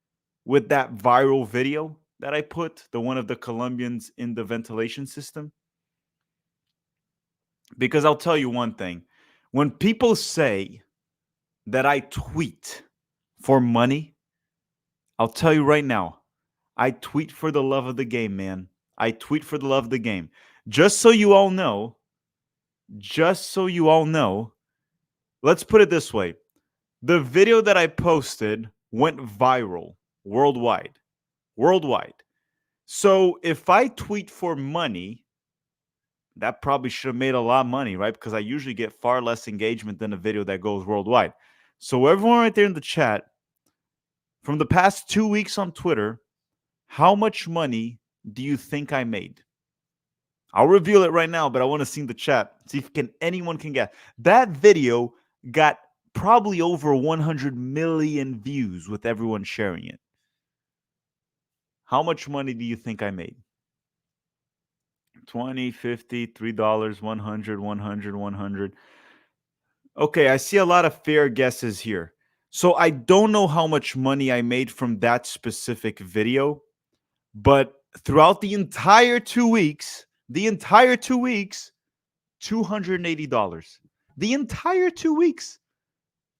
with that viral video that I put, the one of the Colombians in the ventilation system? Because I'll tell you one thing. When people say that I tweet for money, I'll tell you right now, I tweet for the love of the game, man. I tweet for the love of the game. Just so you all know, let's put it this way. The video that I posted went viral worldwide. So if I tweet for money, that probably should have made a lot of money, right? Because I usually get far less engagement than a video that goes worldwide. So everyone right there in the chat, from the past 2 weeks on Twitter, how much money do you think I made? I'll reveal it right now, but I want to see in the chat. See if anyone can guess. That video got probably over 100 million views with everyone sharing it. How much money do you think I made? 20, 50, $3, 100, 100, 100. Okay, I see a lot of fair guesses here. So I don't know how much money I made from that specific video, but throughout the entire 2 weeks, $280. The entire 2 weeks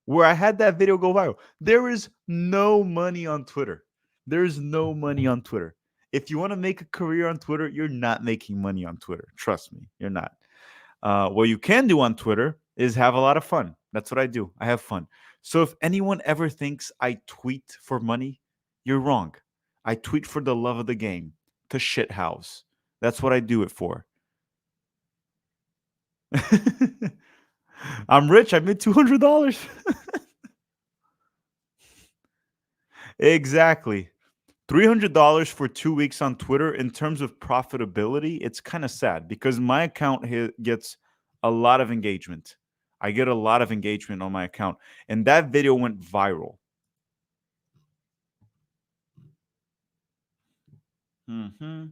where I had that video go viral. There is no money on Twitter. There's no money on Twitter. If you want to make a career on Twitter, you're not making money on Twitter. Trust me, you're not. What you can do on Twitter is have a lot of fun. That's what I do. I have fun. So if anyone ever thinks I tweet for money, you're wrong. I tweet for the love of the game, to shithouse. That's what I do it for. I'm rich. I made $200. Exactly. $300 for 2 weeks on Twitter. In terms of profitability, it's kind of sad because my account gets a lot of engagement. I get a lot of engagement on my account. And that video went viral. Mm-hmm.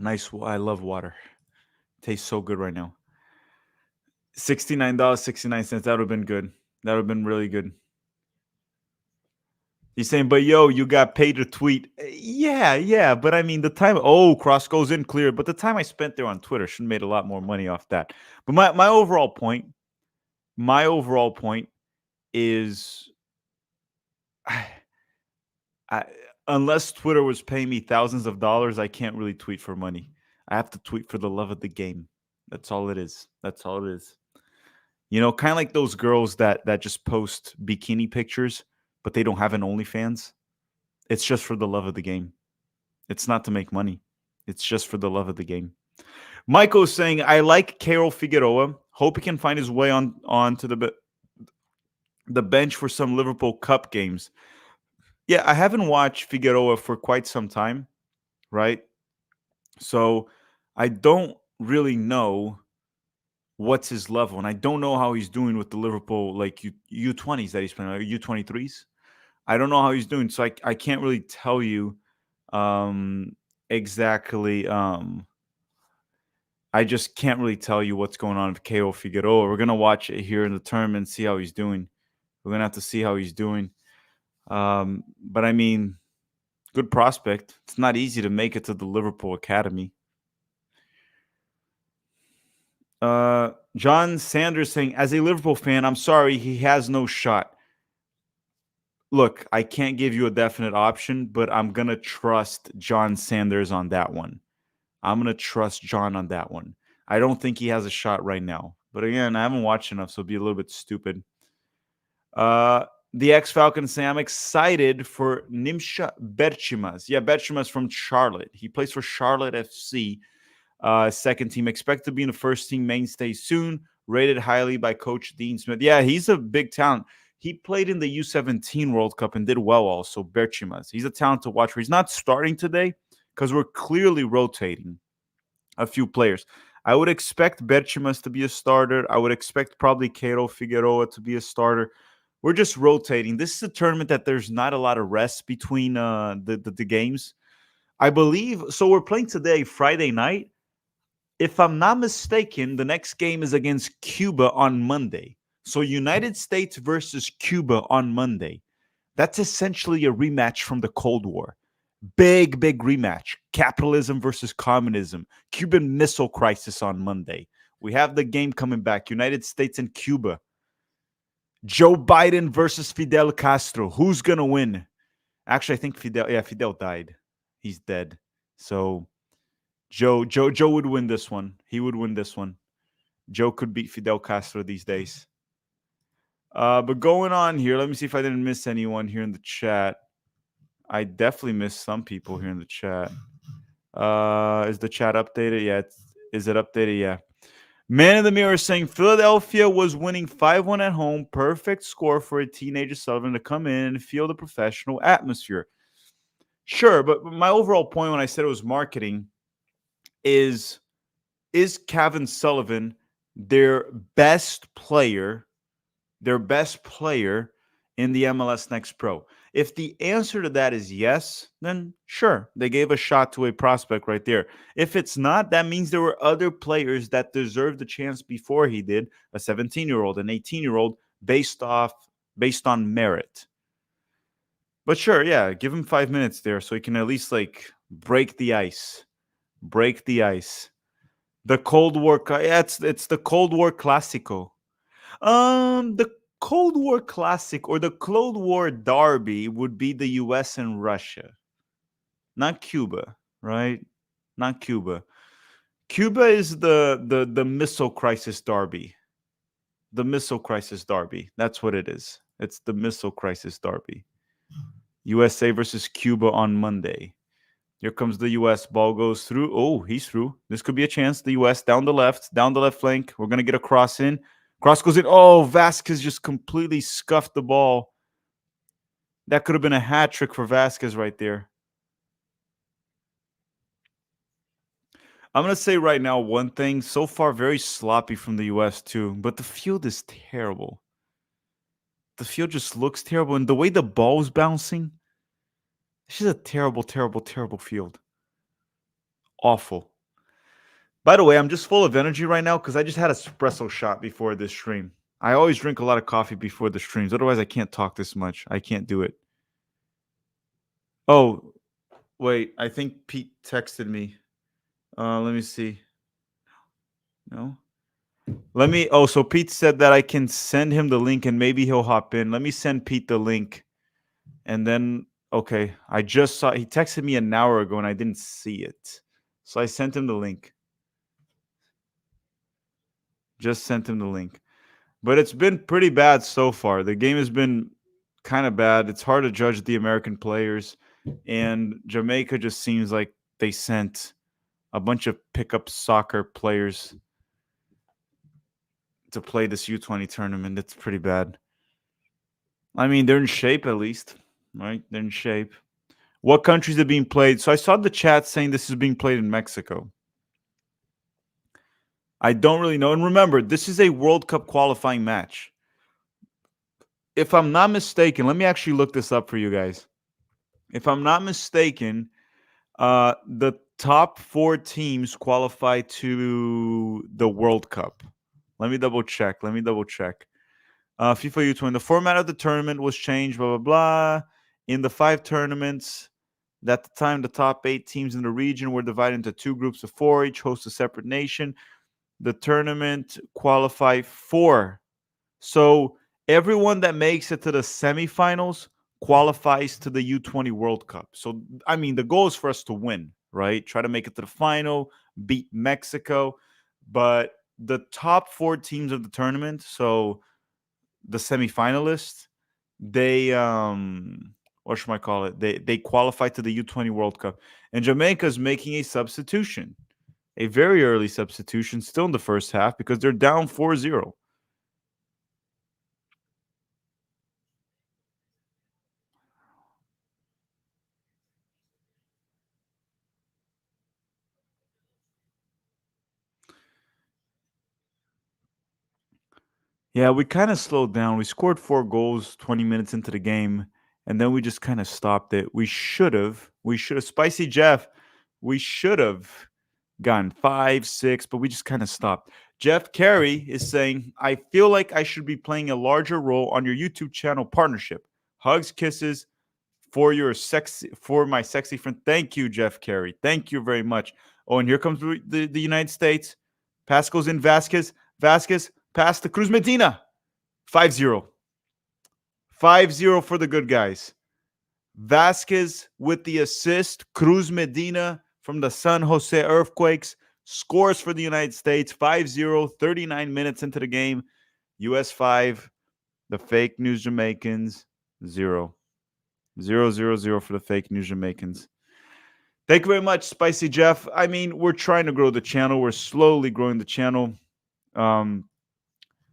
Nice. I love water. Tastes so good right now. $69.69. That would have been good. That would have been really good. He's saying, but yo, you got paid to tweet. Yeah, yeah. But I mean, the time, cross goes in clear. But the time I spent there on Twitter should have made a lot more money off that. But my overall point is I, I, unless Twitter was paying me thousands of dollars, I can't really tweet for money. I have to tweet for the love of the game. That's all it is. That's all it is. You know, kind of like those girls that just post bikini pictures, but they don't have an OnlyFans. It's just for the love of the game. It's not to make money. It's just for the love of the game. Michael's saying, I like Carol Figueroa. Hope he can find his way on to the bench for some Liverpool Cup games. Yeah, I haven't watched Figueroa for quite some time, right? So I don't really know what's his level, and I don't know how he's doing with the Liverpool like U20s that he's playing, like U23s. I don't know how he's doing, so I can't really tell you exactly. I just can't really tell you what's going on with KO Figueroa. We're gonna watch it here in the tournament and see how he's doing. We're gonna have to see how he's doing. But I mean, good prospect. It's not easy to make it to the Liverpool Academy. John Sanders saying, as a Liverpool fan, I'm sorry, he has no shot. Look, I can't give you a definite option, but I'm gonna trust John Sanders on that one. I'm gonna trust John on that one. I don't think he has a shot right now. But again, I haven't watched enough, so it'd be a little bit stupid. The ex Falcons say, I'm excited for Nimsha Berchimas. Yeah, Berchimas from Charlotte. He plays for Charlotte FC. Second team. Expect to be in the first team mainstay soon. Rated highly by Coach Dean Smith. Yeah, he's a big talent. He played in the U-17 World Cup and did well also, Berchimas. He's a talent to watch. He's not starting today because we're clearly rotating a few players. I would expect Berchimas to be a starter. I would expect probably Queiro Figueroa to be a starter. We're just rotating. This is a tournament that there's not a lot of rest between the games. I believe, so we're playing today, Friday night. If I'm not mistaken, the next game is against Cuba on Monday. So United States versus Cuba on Monday. That's essentially a rematch from the Cold War. Big rematch. Capitalism versus communism. Cuban Missile Crisis on Monday. We have the game coming back. United States and Cuba. Joe Biden versus Fidel Castro. Who's going to win? Actually, I think Fidel died. He's dead. So Joe would win this one. He would win this one. Joe could beat Fidel Castro these days. But going on here, let me see if I didn't miss anyone here in the chat. I definitely missed some people here in the chat. Is the chat updated? Yeah. Is it updated? Yeah. Man in the Mirror saying Philadelphia was winning 5-1 at home. Perfect score for a teenager Sullivan to come in and feel the professional atmosphere. Sure, but my overall point when I said it was marketing is Kevin Sullivan their best player in the MLS Next Pro? If the answer to that is yes, then sure, they gave a shot to a prospect right there. If it's not, that means there were other players that deserved the chance before he did, a 17-year-old, an 18-year-old, based on merit. But sure, yeah, give him 5 minutes there so he can at least like break the ice. Break the ice. The Cold War, yeah, it's the Cold War Classico. The Cold War Classic or the Cold War Derby would be the U.S. and Russia, not Cuba, right? Not Cuba. Cuba is the missile crisis derby. The missile crisis derby. That's what it is. It's the missile crisis derby. USA versus Cuba on Monday. Here comes the U.S. Ball goes through. Oh, he's through. This could be a chance. The U.S. down the left flank. We're going to get a cross in. Cross goes in. Oh, Vasquez just completely scuffed the ball. That could have been a hat trick for Vasquez right there. I'm gonna say right now one thing. So far, very sloppy from the U.S. too, but the field is terrible. The field just looks terrible, and the way the ball's bouncing, this is a terrible, terrible, terrible field. Awful. By the way, I'm just full of energy right now because I just had a espresso shot before this stream. I always drink a lot of coffee before the streams. Otherwise, I can't talk this much. I can't do it. Oh, wait. I think Pete texted me. Let me see. No. Let me. Oh, so Pete said that I can send him the link and maybe he'll hop in. Let me send Pete the link. And then, okay. I just saw. He texted me an hour ago and I didn't see it. So I sent him the link. Just sent him the link. But it's been pretty bad so far. The game has been kind of bad. It's hard to judge the American players. And Jamaica just seems like they sent a bunch of pickup soccer players to play this U-20 tournament. It's pretty bad. I mean, they're in shape at least, right? They're in shape. What countries are being played? So I saw the chat saying this is being played in Mexico. I don't really know. And remember, this is a World Cup qualifying match. If I'm not mistaken, let me actually look this up for you guys. If I'm not mistaken, the top 4 teams qualify to the World Cup. Let me double check. FIFA U-20. The format of the tournament was changed, blah, blah, blah. In the 5 tournaments, at the time, the top 8 teams in the region were divided into 2 groups of 4, each host a separate nation. The tournament qualified 4. So everyone that makes it to the semifinals qualifies to the U-20 World Cup. So, I mean, the goal is for us to win, right? Try to make it to the final, beat Mexico. But the top 4 teams of the tournament, so the semifinalists, they what should I call it? They qualify to the U-20 World Cup. And Jamaica is making a substitution, a very early substitution, still in the first half because they're down 4-0. Yeah, we kind of slowed down. We scored 4 goals 20 minutes into the game, and then we just kind of stopped it. We should have, Spicy Jeff, we should have gotten 5, 6, but we just kind of stopped. Jeff Carey is saying, I feel like I should be playing a larger role on your YouTube channel partnership. Hugs, kisses for my sexy friend. Thank you, Jeff Carey. Thank you very much. Oh, and here comes the United States. Pass goes in Vasquez. Vasquez, pass to Cruz Medina. 5-0. 5-0 for the good guys. Vasquez with the assist. Cruz Medina from the San Jose Earthquakes scores for the United States. 5-0, 39 minutes into the game. US 5, the fake news Jamaicans 0. 0-0-0 for the fake news Jamaicans. Thank you very much, Spicy Jeff. I mean, we're trying to grow the channel. We're slowly growing the channel.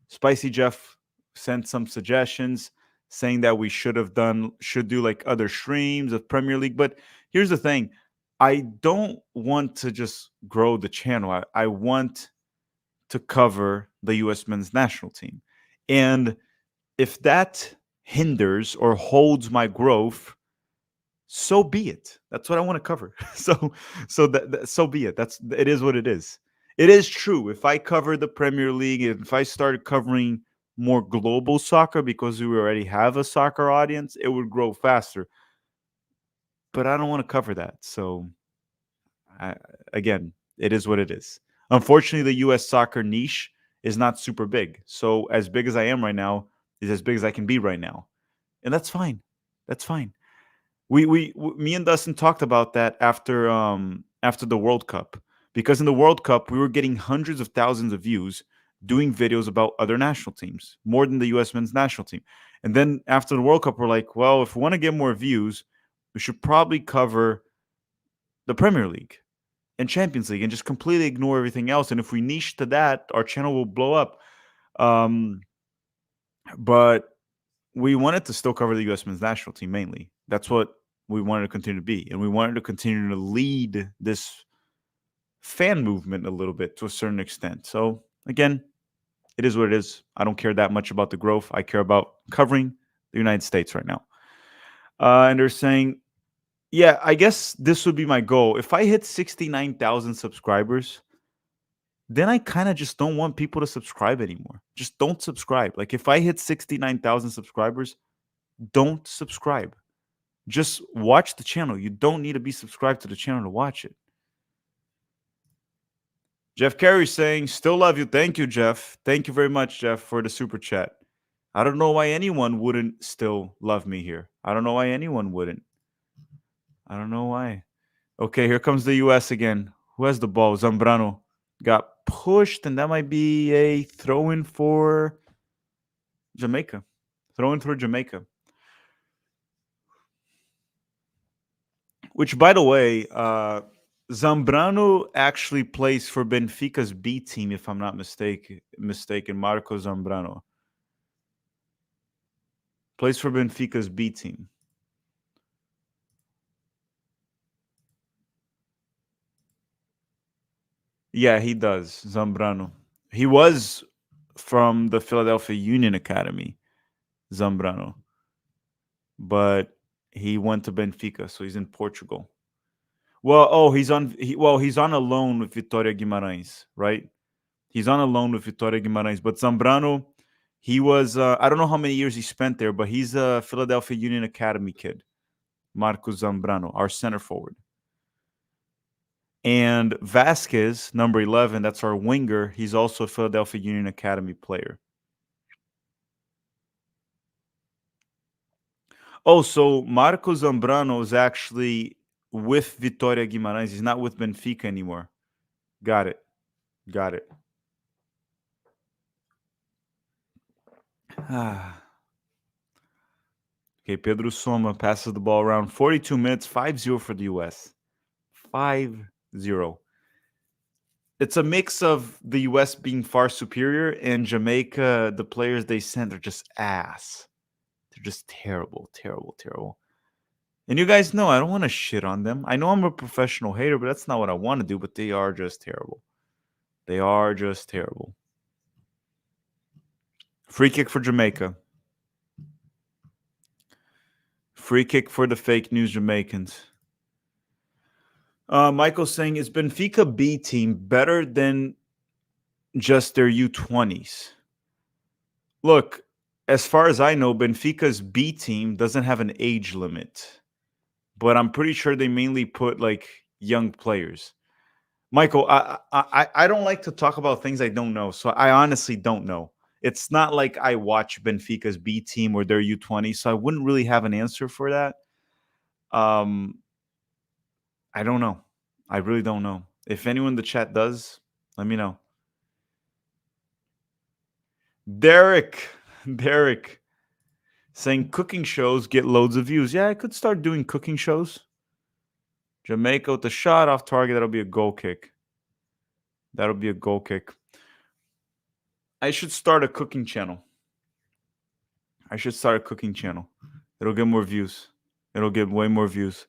Spicy Jeff sent some suggestions saying that we should do like other streams of Premier League. But here's the thing. I don't want to just grow the channel. I want to cover the U.S. men's national team. And if that hinders or holds my growth, so be it. That's what I want to cover. So be it. It is what it is. It is true. If I cover the Premier League, if I started covering more global soccer because we already have a soccer audience, it would grow faster. But I don't want to cover that. So again, it is what it is. Unfortunately, the U.S. soccer niche is not super big. So as big as I am right now is as big as I can be right now. And that's fine. That's fine. Me and Dustin talked about that after the World Cup, because in the World Cup we were getting hundreds of thousands of views doing videos about other national teams, more than the U.S. men's national team. And then after the World Cup, we're like, well, if we want to get more views, we should probably cover the Premier League and Champions League and just completely ignore everything else. And if we niche to that, our channel will blow up. But we wanted to still cover the U.S. men's national team mainly. That's what we wanted to continue to be. And we wanted to continue to lead this fan movement a little bit to a certain extent. So again, it is what it is. I don't care that much about the growth. I care about covering the United States right now. And they're saying, yeah, I guess this would be my goal. If I hit 69,000 subscribers, then I kind of just don't want people to subscribe anymore. Just don't subscribe. Like if I hit 69,000 subscribers, don't subscribe. Just watch the channel. You don't need to be subscribed to the channel to watch it. Jeff Carey saying, still love you. Thank you, Jeff. Thank you very much, Jeff, for the super chat. I don't know why anyone wouldn't still love me here. I don't know why anyone wouldn't. I don't know why. Okay, here comes the U.S. again. Who has the ball? Zambrano got pushed, and that might be a throw-in for Jamaica. Throw-in for Jamaica. Which, by the way, Zambrano actually plays for Benfica's B team, if I'm not mistaken. Marco Zambrano plays for Benfica's B team. Yeah, he does. Zambrano. He was from the Philadelphia Union Academy, Zambrano, but he went to Benfica, so he's in Portugal. Well, he's on a loan with Vitória Guimarães, right? He's on a loan with Vitória Guimarães, but Zambrano, he was I don't know how many years he spent there, but he's a Philadelphia Union Academy kid. Marcos Zambrano, our center forward. And Vasquez, number 11, that's our winger. He's also a Philadelphia Union Academy player. Oh, so Marcos Zambrano is actually with Vitória Guimarães. He's not with Benfica anymore. Got it. Okay, Pedro Soma passes the ball around. 42 minutes, 5-0 for the U.S. 5-0. It's a mix of the U.S. being far superior and Jamaica, the players they sent are just ass. They're just terrible. And you guys know I don't want to shit on them. I know I'm a professional hater, but that's not what I want to do. But they are just terrible. Free kick for Jamaica. Free kick for the fake news Jamaicans. Michael's saying, is Benfica B team better than just their U20s? Look, as far as I know, Benfica's B team doesn't have an age limit, but I'm pretty sure they mainly put like young players. Michael, I don't like to talk about things I don't know, so I honestly don't know. It's not like I watch Benfica's B team or their U20, so I wouldn't really have an answer for that. I don't know. I really don't know. If anyone in the chat does, let me know. Derek saying cooking shows get loads of views. Yeah, I could start doing cooking shows. Jamaica with the shot off target. That'll be a goal kick. I should start a cooking channel. It'll get more views. It'll get way more views.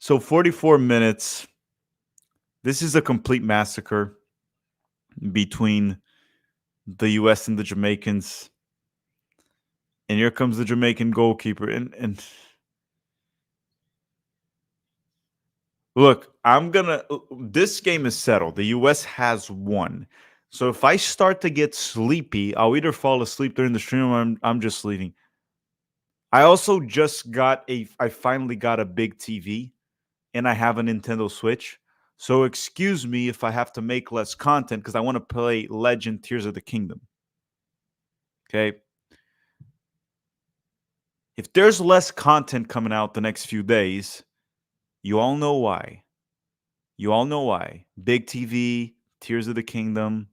So 44 minutes. This is a complete massacre between the U.S. and the Jamaicans. And here comes the Jamaican goalkeeper. And look, this game is settled. The U.S. has won. So if I start to get sleepy, I'll either fall asleep during the stream or I'm just leaving. I also just I finally got a big TV and I have a Nintendo Switch. So excuse me if I have to make less content because I want to play Legend Tears of the Kingdom. Okay. If there's less content coming out the next few days, you all know why. Big TV, Tears of the Kingdom.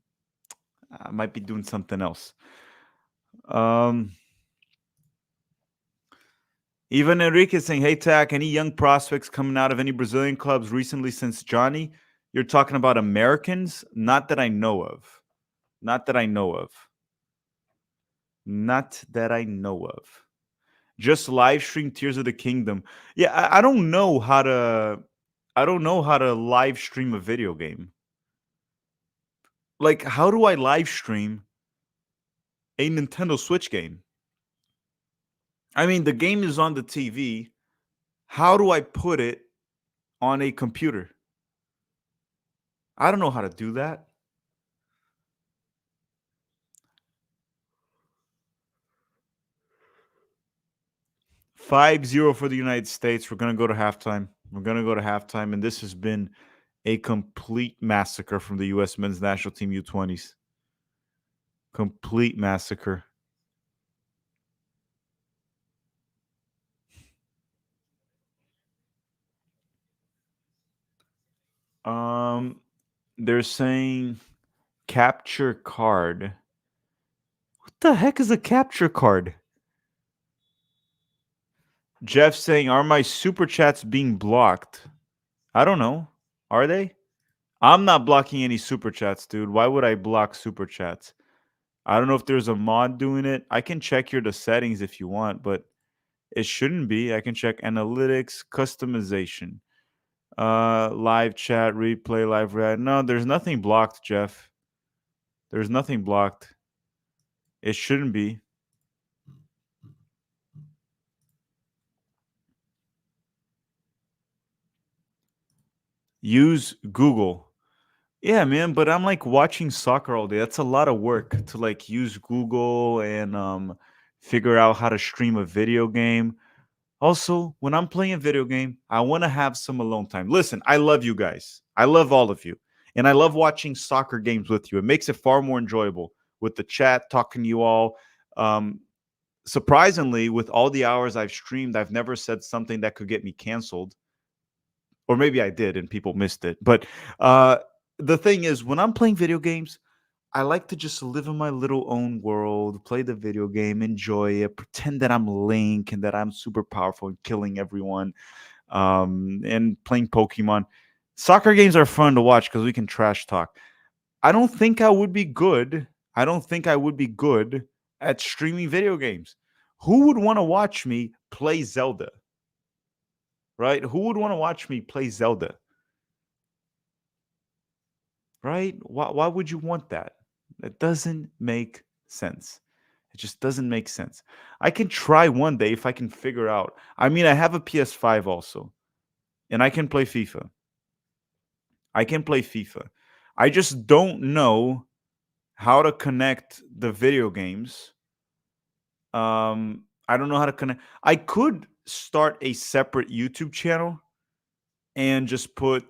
I might be doing something else. Even Enrique saying, hey, Tack, any young prospects coming out of any Brazilian clubs recently since Johnny? You're talking about Americans? Not that I know of. Just live stream Tears of the Kingdom. Yeah, I don't know how to. I don't know how to live stream a video game. Like, how do I live stream a Nintendo Switch game? I mean, the game is on the TV. How do I put it on a computer? I don't know how to do that. 5-0 for the United States. We're going to go to halftime. We're going to go to halftime. And this has been a complete massacre from the U.S. men's national team U-20s. Complete massacre. Um, they're saying capture card. What the heck is a capture card? Jeff saying, are my super chats being blocked? I don't know. Are they? I'm not blocking any super chats, dude. Why would I block super chats? I don't know if there's a mod doing it. I can check the settings if you want, but it shouldn't be. I can check analytics, customization, live chat, replay, live read. No, there's nothing blocked, Jeff. There's nothing blocked. It shouldn't be. Use Google. Yeah, man, but I'm like watching soccer all day. That's a lot of work to like use Google and figure out how to stream a video game. Also, when I'm playing a video game, I want to have some alone time. Listen, I love you guys. I love all of you. And I love watching soccer games with you. It makes it far more enjoyable with the chat, talking to you all. Um, Surprisingly, with all the hours I've streamed, I've never said something that could get me canceled. Or maybe I did and people missed it. But uh, the thing is, when I'm playing video games, I like to just live in my little own world, play the video game, enjoy it, pretend that I'm Link and that I'm super powerful and killing everyone, and playing Pokemon. Soccer games are fun to watch because we can trash talk. I don't think I would be good. I don't think I would be good at streaming video games. Who would want to watch me play Zelda? Right? Who would want to watch me play Zelda? Right? Why would you want that? That doesn't make sense. It just doesn't make sense. I can try one day if I can figure out. I mean, I have a PS5 also, and I can play FIFA. I can play FIFA. I just don't know how to connect the video games. I don't know how to connect. I could start a separate YouTube channel and just put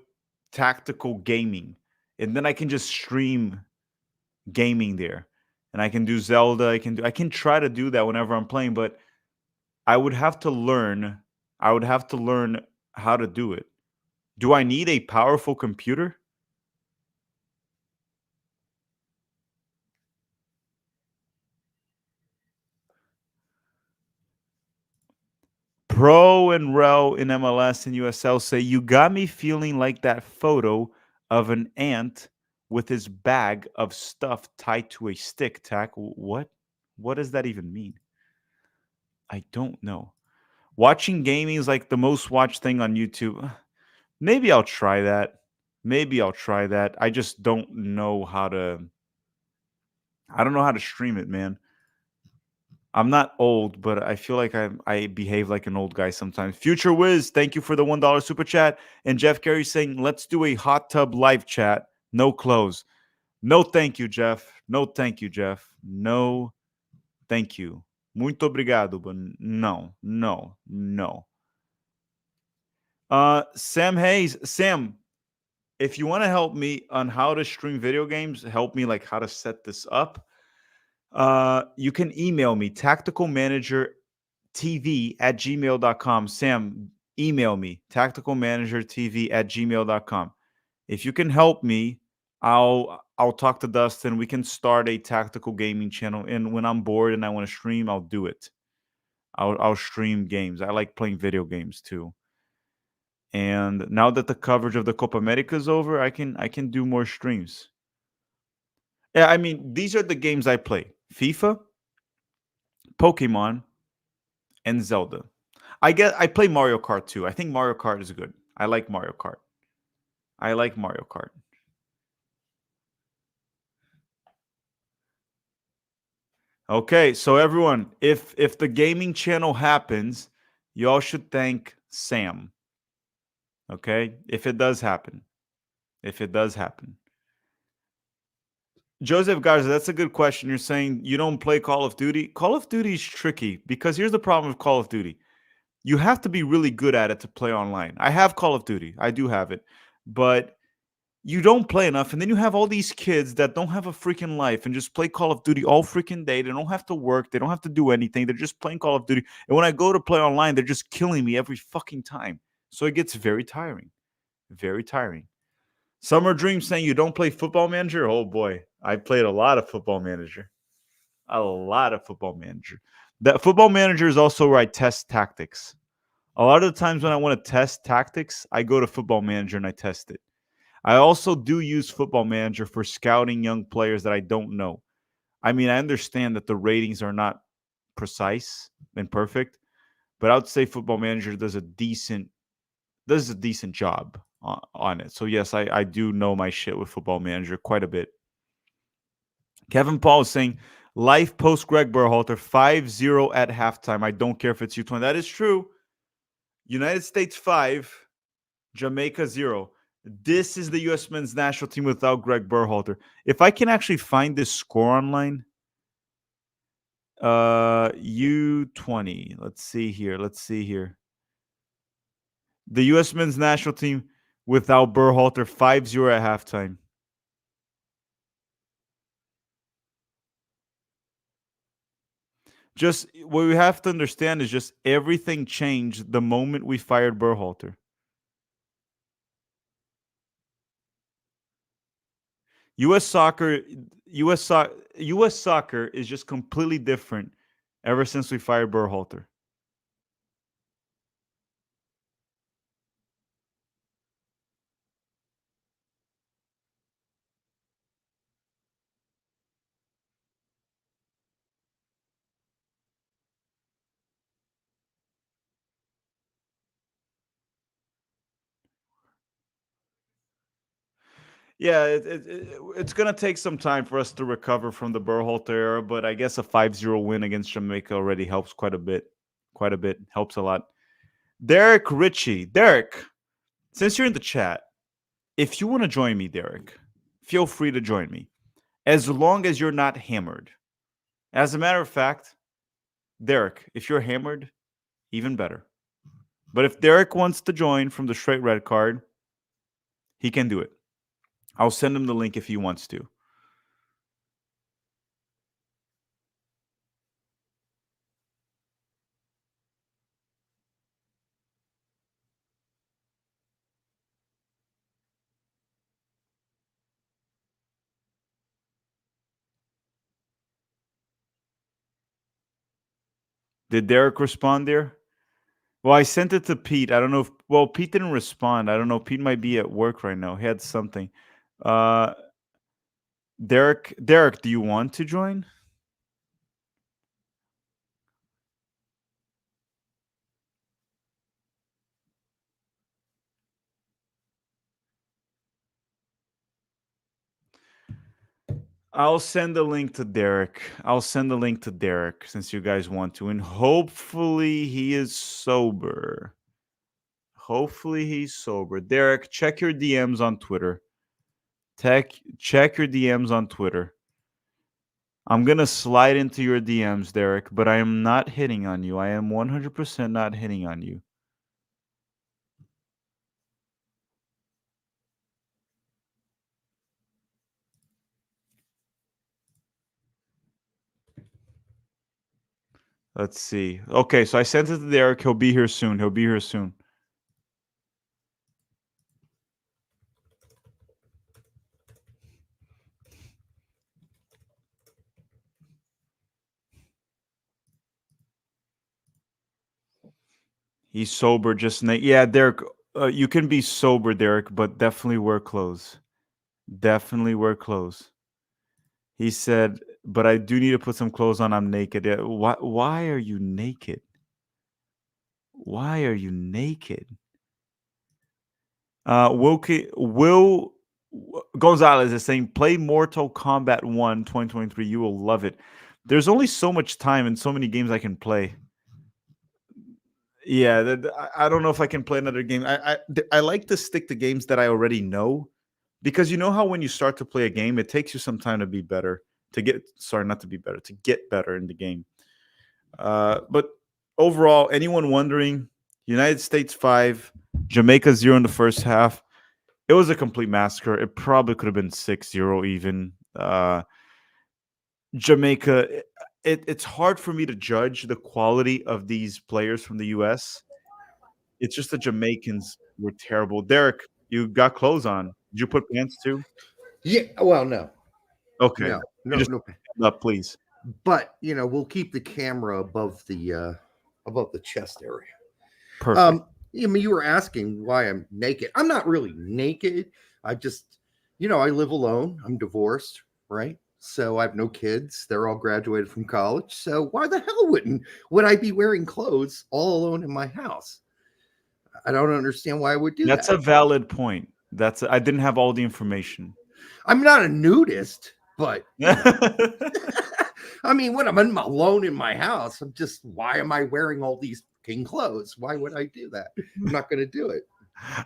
tactical gaming, and then I can just stream gaming there, and I can do Zelda. I can try to do that whenever I'm playing, but I would have to learn. I would have to learn how to do it. Do I need a powerful computer? Pro and Rel in MLS and USL say you got me feeling like that photo of an ant with his bag of stuff tied to a stick. Tack. What? What does that even mean? I don't know. Watching gaming is like the most watched thing on YouTube. Maybe I'll try that. Maybe I'll try that. I just don't know how to. I don't know how to stream it, man. I'm not old, but I feel like I behave like an old guy sometimes. Future Wiz, thank you for the $1 super chat. And Jeff Gary saying, let's do a hot tub live chat. No clothes. No, thank you, Jeff. No, thank you, Jeff. No, thank you. Muito obrigado, but no, no, no. Sam Hayes, Sam, if you want to help me on how to stream video games, help me like how to set this up. You can email me tacticalmanagertv@gmail.com. Sam, email me tacticalmanagertv@gmail.com. If you can help me, I'll talk to Dustin. We can start a tactical gaming channel, and when I'm bored and I want to stream, I'll do it. I'll stream games. I like playing video games too. And now that the coverage of the Copa America is over, I can do more streams. Yeah, I mean, these are the games I play: FIFA, Pokemon, and Zelda. I play Mario Kart too. I think Mario Kart is good. I like Mario Kart. I like Mario Kart. Okay, so everyone, if the gaming channel happens, y'all should thank Sam. Okay? If it does happen. If it does happen. Joseph Garza, that's a good question. You're saying you don't play Call of Duty. Call of Duty is tricky because here's the problem with Call of Duty. You have to be really good at it to play online. I have Call of Duty. I do have it. But you don't play enough, and then you have all these kids that don't have a freaking life and just play Call of Duty all freaking day. They don't have to work, they don't have to do anything. They're just playing Call of Duty. And when I go to play online, they're just killing me every fucking time. So it gets very tiring. Very tiring. Summer Dream saying you don't play Football Manager? Oh boy, I played a lot of Football Manager. A lot of Football Manager. That Football Manager is also where I test tactics. A lot of the times when I want to test tactics, I go to Football Manager and I test it. I also do use Football Manager for scouting young players that I don't know. I mean, I understand that the ratings are not precise and perfect, but I would say Football Manager does a decent job on it. So yes, I do know my shit with Football Manager quite a bit. Kevin Paul is saying life post Greg Berhalter 5-0 at halftime. I don't care if it's U-20. That is true. United States 5, Jamaica 0. This is the U.S. men's national team without Greg Berhalter. If I can actually find this score online, U-20. Let's see here. The U.S. men's national team without Berhalter 5-0 at halftime. Just what we have to understand is just everything changed the moment we fired Berhalter. U.S. soccer, U.S. soccer is just completely different ever since we fired Berhalter. Yeah, it's gonna take some time for us to recover from the Berhalter era, but I guess a 5-0 win against Jamaica already helps quite a bit. Quite a bit. Helps a lot. Derek Ritchie. Derek, since you're in the chat, if you want to join me, Derek, feel free to join me. As long as you're not hammered. As a matter of fact, Derek, if you're hammered, even better. But if Derek wants to join from the straight red card, he can do it. I'll send him the link if he wants to. Did Derek respond there? Well, I sent it to Pete. I don't know if Pete didn't respond. I don't know. Pete might be at work right now. He had something. Uh Derek, do you want to join? I'll send the link to Derek. I'll send the link to Derek since you guys want to, and hopefully he is sober. Hopefully he's sober. Derek, check your DMs on Twitter. Check your DMs on Twitter. I'm gonna slide into your DMs, Derek, but I am not hitting on you. I am 100% not hitting on you. Let's see. Okay, so I sent it to Derek. He'll be here soon. He's sober. Yeah, Derek. You can be sober, Derek, but definitely wear clothes. Definitely wear clothes. He said, but I do need to put some clothes on. I'm naked. Why are you naked? Why are you naked? Will Gonzalez is saying, play Mortal Kombat 1 2023. You will love it. There's only so much time and so many games I can play. Yeah, I don't know if I can play another game. I like to stick to games that I already know, because you know how when you start to play a game, it takes you some time to be better, to get sorry, not to be better, to get better in the game. But overall, anyone wondering, United States 5, Jamaica 0 in the first half. It was a complete massacre. It probably could have been 6-0 even. Jamaica, it's hard for me to judge the quality of these players from the US. It's just the Jamaicans were terrible. Derek, you got clothes on. Did you put pants too? Yeah. Well, no, Okay. no, You no, just no. stand up, please. But we'll keep the camera above the chest area. Perfect. You were asking why I'm naked. I'm not really naked. I just, I live alone. I'm divorced, right? So I have no kids. They're all graduated from college. So why the hell would I be wearing clothes all alone in my house? I don't understand why I would do That's that. a valid point. I didn't have all the information. I'm not a nudist, but I mean, when I'm alone in my house, why am I wearing all these fucking clothes? Why would I do that? I'm not going to do it.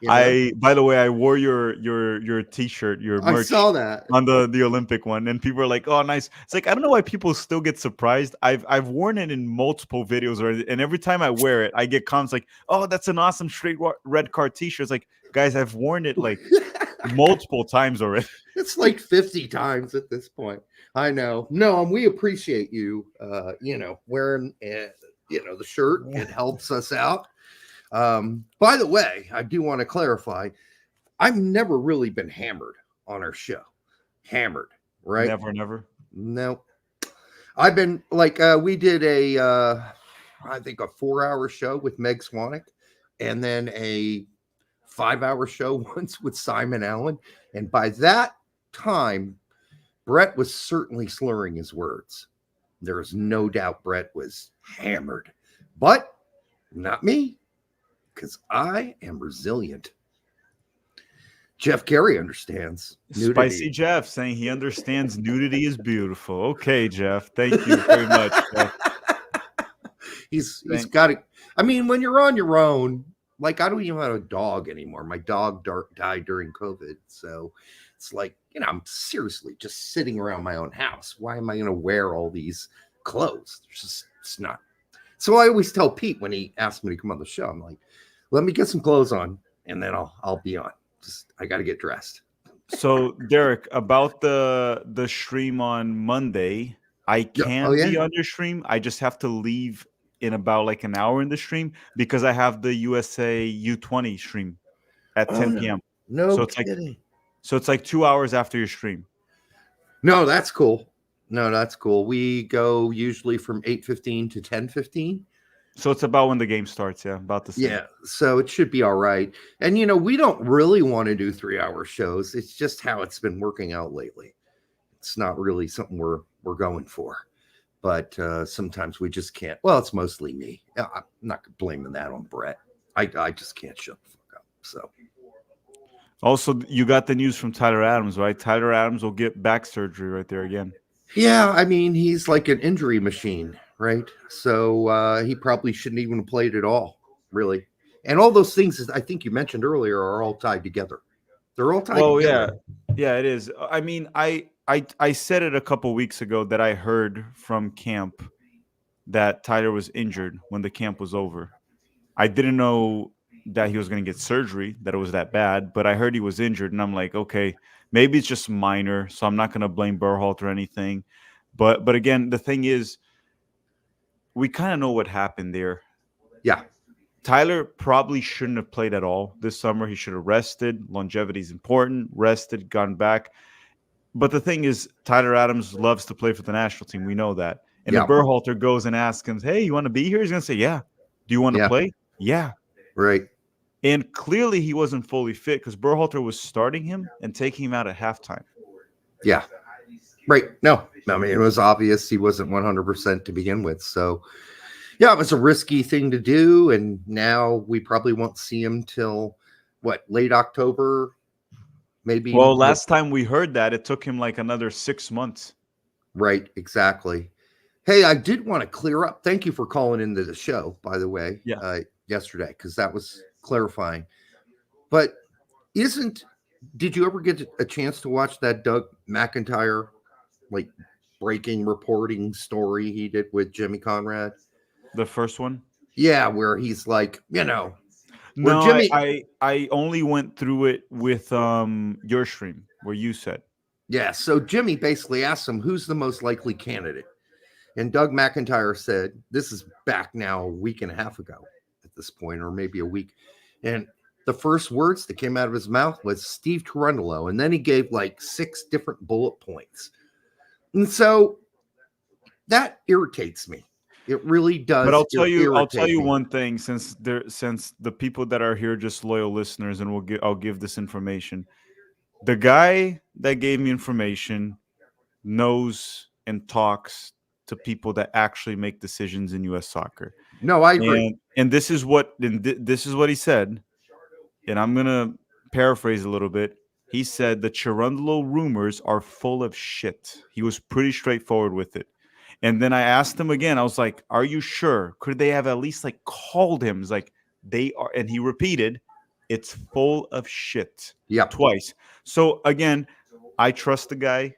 By the way, I wore your t-shirt, your I merch saw that. on the Olympic one, and people are like, "Oh, nice." It's like, I don't know why people still get surprised. I've worn it in multiple videos already, and every time I wear it, I get comments like, "Oh, that's an awesome straight red card t-shirt." It's like, guys, I've worn it like multiple times already. It's like 50 times at this point. I know. No, and we appreciate you, wearing, the shirt. It helps us out. By the way, I do want to clarify, I've never really been hammered on our show. Hammered, right? Never. No. I've been like, we did I think a 4-hour show with Meg Swanick, and then a 5-hour show once with Simon Allen. And by that time, Brett was certainly slurring his words. There is no doubt Brett was hammered, but not me, because I am resilient. Jeff Carey understands nudity. Spicy Jeff saying he understands nudity is beautiful. Okay, Jeff. Thank you very much, Jeff. He's got it. I mean, when you're on your own, like, I don't even have a dog anymore. My dog died during COVID. So it's like, I'm seriously just sitting around my own house. Why am I going to wear all these clothes? It's not. So I always tell Pete when he asks me to come on the show, I'm like, let me get some clothes on and then I'll be on. I got to get dressed. So, Derek, about the stream on Monday, I can be on your stream. I just have to leave in about like an hour in the stream because I have the USA U-20 stream at 10 p.m. No so it's kidding. So it's like 2 hours after your stream. No, that's cool. We go usually from 8:15 to 10:15. So it's about when the game starts, yeah, about the same. Yeah, so it should be all right. And we don't really want to do 3-hour shows. It's just how it's been working out lately. It's not really something we're going for. But sometimes we just can't. Well, it's mostly me. I'm not blaming that on Brett. I just can't shut the fuck up. So. Also, you got the news from Tyler Adams, right? Tyler Adams will get back surgery right there again. Yeah, I mean, he's like an injury machine, right? So he probably shouldn't even have played at all, really. And all those things, I think you mentioned earlier, are all tied together. They're all tied together. Yeah, it is. I mean, I said it a couple weeks ago that I heard from camp that Tyler was injured when the camp was over. I didn't know that he was going to get surgery, that it was that bad, but I heard he was injured, and I'm like, okay, maybe it's just minor, so I'm not going to blame Berhalter or anything. But again, the thing is, we kind of know what happened there. Yeah. Tyler probably shouldn't have played at all this summer. He should have rested. Longevity is important. Rested, gone back. But the thing is, Tyler Adams loves to play for the national team. We know that. And if Berhalter goes and asks him, hey, you want to be here? He's going to say, yeah. Do you want to play? Yeah. Right. And clearly he wasn't fully fit because Berhalter was starting him and taking him out at halftime. Yeah. Right. No, I mean, it was obvious he wasn't 100% to begin with. So, Yeah, it was a risky thing to do, and now we probably won't see him till what, late October, maybe. Well, last time we heard that, it took him like another 6 months. Right, exactly. Hey, I did want to clear up. Thank you for calling into the show, by the way, Yeah. yesterday, because that was clarifying. But did you ever get a chance to watch that Doug McIntyre like breaking reporting story he did with Jimmy Conrad? The first one? Yeah, where he's like, where No, Jimmy. I only went through it with your stream where you said. Yeah, so Jimmy basically asked him who's the most likely candidate. And Doug McIntyre said, this is back now a week and a half ago at this point, or maybe a week. And the first words that came out of his mouth was Steve Cherundolo. And then he gave like 6 different bullet points. And so that irritates me. It really does. But I'll tell you irritate me. one thing, since the people that are here just loyal listeners, and I'll give this information. The guy that gave me information knows and talks to people that actually make decisions in U.S. soccer. No, I agree. And this is what he said, and I'm gonna paraphrase a little bit. He said the Cherundolo rumors are full of shit. He was pretty straightforward with it. And then I asked him again. I was like, "Are you sure? Could they have at least like called him?" It's like they are, and he repeated, "It's full of shit." Yeah, twice. So again, I trust the guy.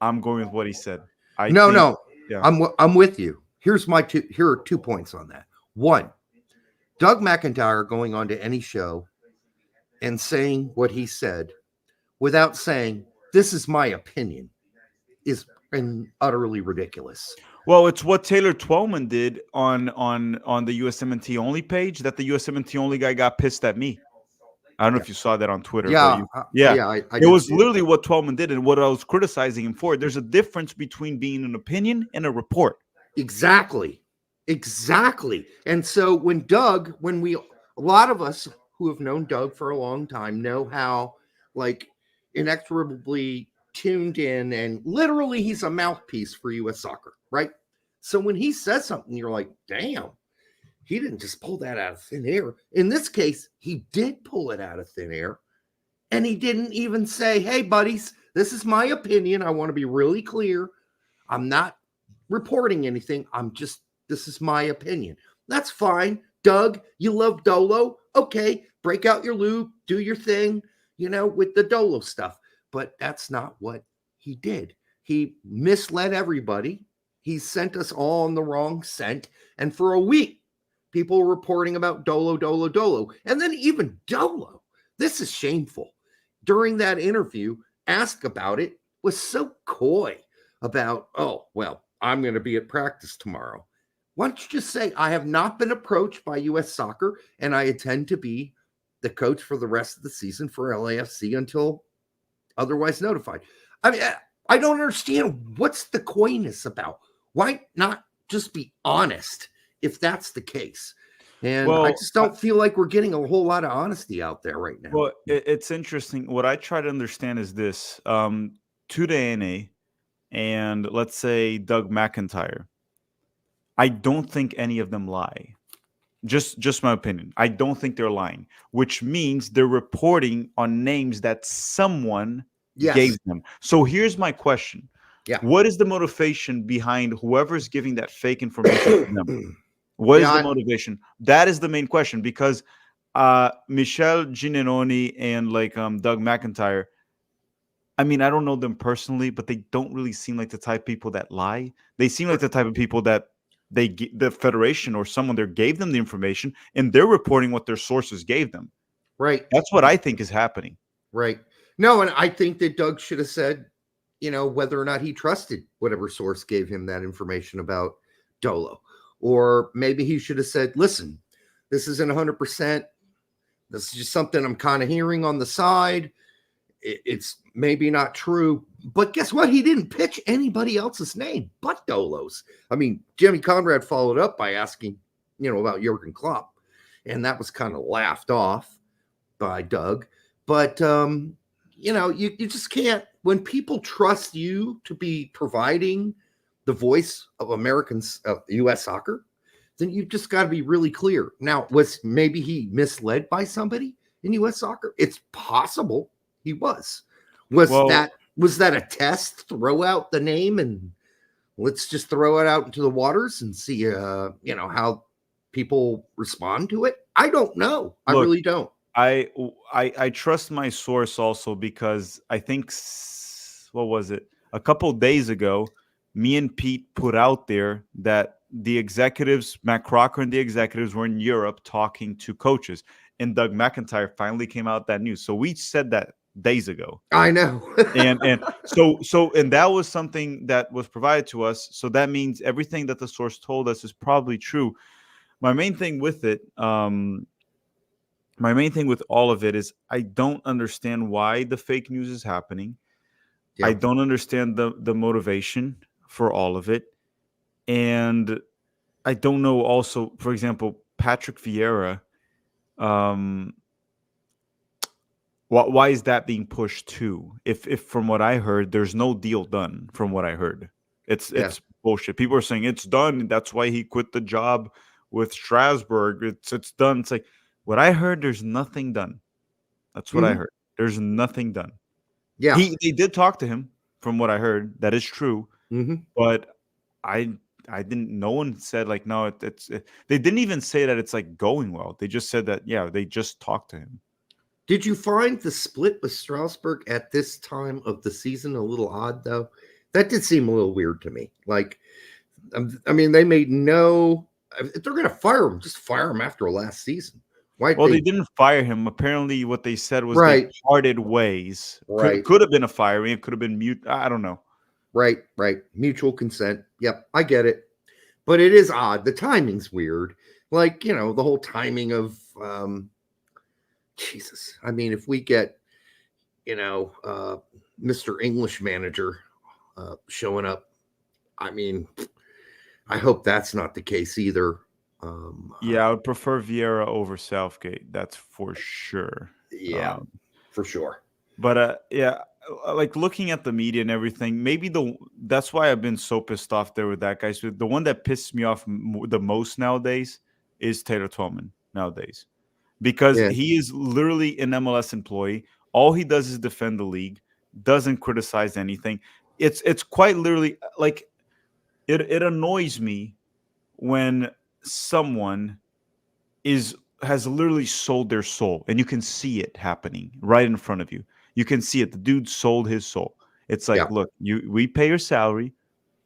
I'm going with what he said. No. Yeah. I'm with you. Here are 2 points on that. One, Doug McIntyre going on to any show and saying what he said without saying, this is my opinion, is utterly ridiculous. Well, it's what Taylor Twellman did on the USMNT only page, that the USMNT only guy got pissed at me. I don't know if you saw that on Twitter. Yeah, but I it was literally what Twellman did, and what I was criticizing him for. There's a difference between being an opinion and a report. Exactly. And so a lot of us who have known Doug for a long time know how like inexorably tuned in, and literally he's a mouthpiece for U.S. soccer, right? So when he says something, you're like, damn, he didn't just pull that out of thin air. In this case, he did pull it out of thin air, and he didn't even say, hey, buddies, this is my opinion. I want to be really clear. I'm not reporting anything. This is my opinion. That's fine. Doug, you love Dolo. Okay, break out your lube, do your thing, with the Dolo stuff. But that's not what he did. He misled everybody. He sent us all on the wrong scent. And for a week, people were reporting about Dolo. And then even Dolo, this is shameful. During that interview, asked about it, was so coy about, oh, well, I'm going to be at practice tomorrow. Why don't you just say, I have not been approached by U.S. Soccer, and I intend to be the coach for the rest of the season for LAFC until otherwise notified. I mean, I don't understand what's the coyness about. Why not just be honest if that's the case? And I just don't feel like we're getting a whole lot of honesty out there right now. Well, it's interesting. What I try to understand is this. Today, and let's say Doug McIntyre, I don't think any of them lie. Just my opinion. I don't think they're lying, which means they're reporting on names that someone gave them. So here's my question. Yeah. What is the motivation behind whoever's giving that fake information to them? What is the motivation? That is the main question, because Michel Ginneroni and Doug McIntyre, I mean, I don't know them personally, but they don't really seem like the type of people that lie. They seem like the type of people that the federation or someone there gave them the information, and they're reporting what their sources gave them. Right. That's what I think is happening. Right. No, and I think that Doug should have said, whether or not he trusted whatever source gave him that information about Dolo. Or maybe he should have said, listen, this isn't 100%. This is just something I'm kind of hearing on the side. It's maybe not true. But guess what? He didn't pitch anybody else's name but Dolo's. I mean, Jimmy Conrad followed up by asking, about Jurgen Klopp. And that was kind of laughed off by Doug. But, you just can't. When people trust you to be providing the voice of Americans, of U.S. soccer, then you've just got to be really clear. Now, was maybe he misled by somebody in U.S. soccer? It's possible he was. Well, Was that a test? Throw out the name and let's just throw it out into the waters and see, how people respond to it. I don't know. I look, really don't. I trust my source also because I think what was it? A couple days ago, me and Pete put out there that the executives, Matt Crocker and the executives, were in Europe talking to coaches, and Doug McIntyre finally came out that news. So we said that days ago. I know. and so that was something that was provided to us. So that means everything that the source told us is probably true. My main thing with it, my main thing with all of it is I don't understand why the fake news is happening. Yeah. I don't understand the motivation for all of it. And I don't know also, for example, Patrick Vieira, why is that being pushed too? If from what I heard, there's no deal done from what I heard. It's bullshit. People are saying it's done. That's why he quit the job with Strasbourg. It's done. It's like what I heard, there's nothing done. That's what I heard. There's nothing done. Yeah. They did talk to him, from what I heard. That is true. But I didn't. No one said like no. They didn't even say that it's like going well. They just said that they just talked to him. Did you find the split with Strasbourg at this time of the season a little odd though? That did seem a little weird to me. Like, I mean, they made no. If they're going to fire him, just fire him after last season. Why? Well, they didn't fire him. Apparently, what they said was right. They parted ways. Right. Could have been a firing. It could have been mute. I don't know. Right. Mutual consent. Yep, I get it. But it is odd. The timing's weird. Like, the whole timing of Jesus. I mean, if we get, Mr. English manager showing up, I mean, I hope that's not the case either. I would prefer Vieira over Southgate. That's for sure. Yeah, for sure. But like looking at the media and everything, maybe that's why I've been so pissed off there with that guy. So the one that pisses me off the most nowadays is Taylor Twellman nowadays, because he is literally an MLS employee. All he does is defend the league, doesn't criticize anything. It's quite literally like it annoys me when someone has literally sold their soul, and you can see it happening right in front of you. You can see it. The dude sold his soul. It's like, look, we pay your salary.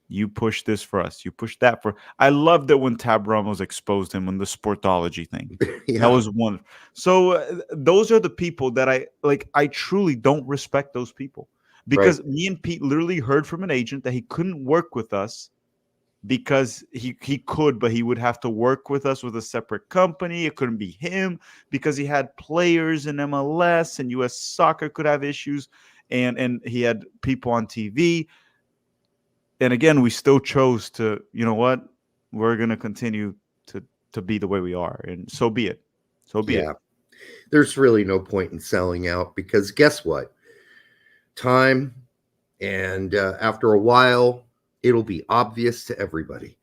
You push this for us. You push that for. I loved it when Tab Ramos exposed him on the Sportology thing. That was one. So those are the people that I like. I truly don't respect those people, because me and Pete literally heard from an agent that he couldn't work with us because he could, but he would have to work with us with a separate company. It couldn't be him because he had players in MLS and US soccer could have issues, and he had people on TV. And again, we still chose to, you know what, we're going to continue to be the way we are, and so be it. So be it. There's really no point in selling out, because guess what? Time, and after a while, it'll be obvious to everybody.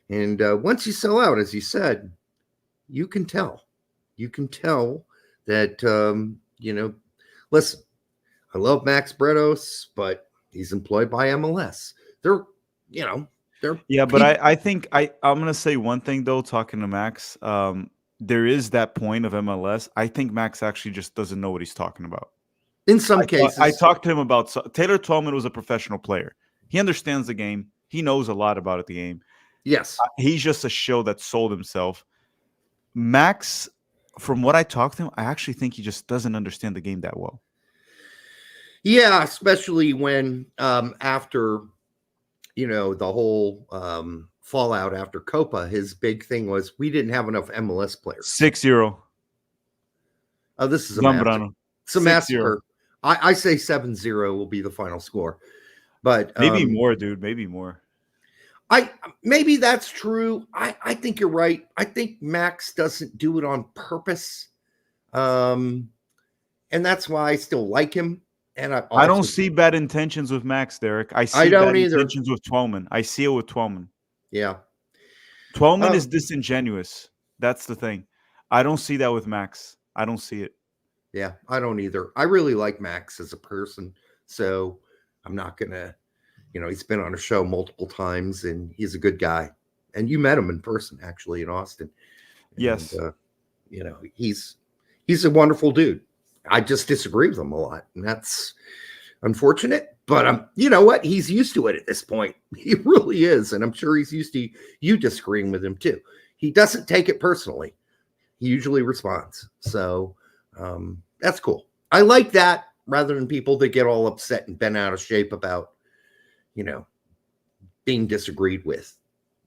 And once you sell out, as you said, you can tell. You can tell that, listen, I love Max Bretos, but he's employed by MLS. They're but I think I'm going to say one thing, though, talking to Max. There is that point of MLS. I think Max actually just doesn't know what he's talking about. In some cases. I talked to him about Taylor Twellman was a professional player. He understands the game. He knows a lot about the game. Yes. He's just a shill that sold himself. Max, from what I talked to him, I actually think he just doesn't understand the game that well. Yeah, especially when after, the whole fallout after Copa, his big thing was we didn't have enough MLS players. 6-0. Oh, this is a massacre. It's a massacre. I say 7-0 will be the final score. But maybe more, dude. Maybe more. Maybe that's true. I think you're right. I think Max doesn't do it on purpose. And that's why I still like him. And I don't see bad intentions with Max, Derek. I see bad intentions with Twellman. I see it with Twellman. Yeah. Twellman Um, is disingenuous. That's the thing. I don't see that with Max. I don't see it. yeah, I don't either. I really like Max as a person, so I'm not gonna. He's been on a show multiple times, and he's a good guy. And you met him in person, actually, in Austin. And Yes. he's a wonderful dude. I just disagree with him a lot, and that's unfortunate. But you know what? He's used to it at this point. He really is, and I'm sure he's used to you disagreeing with him too. He doesn't take it personally. He usually responds. So that's cool. I like that rather than people that get all upset and bent out of shape about, being disagreed with.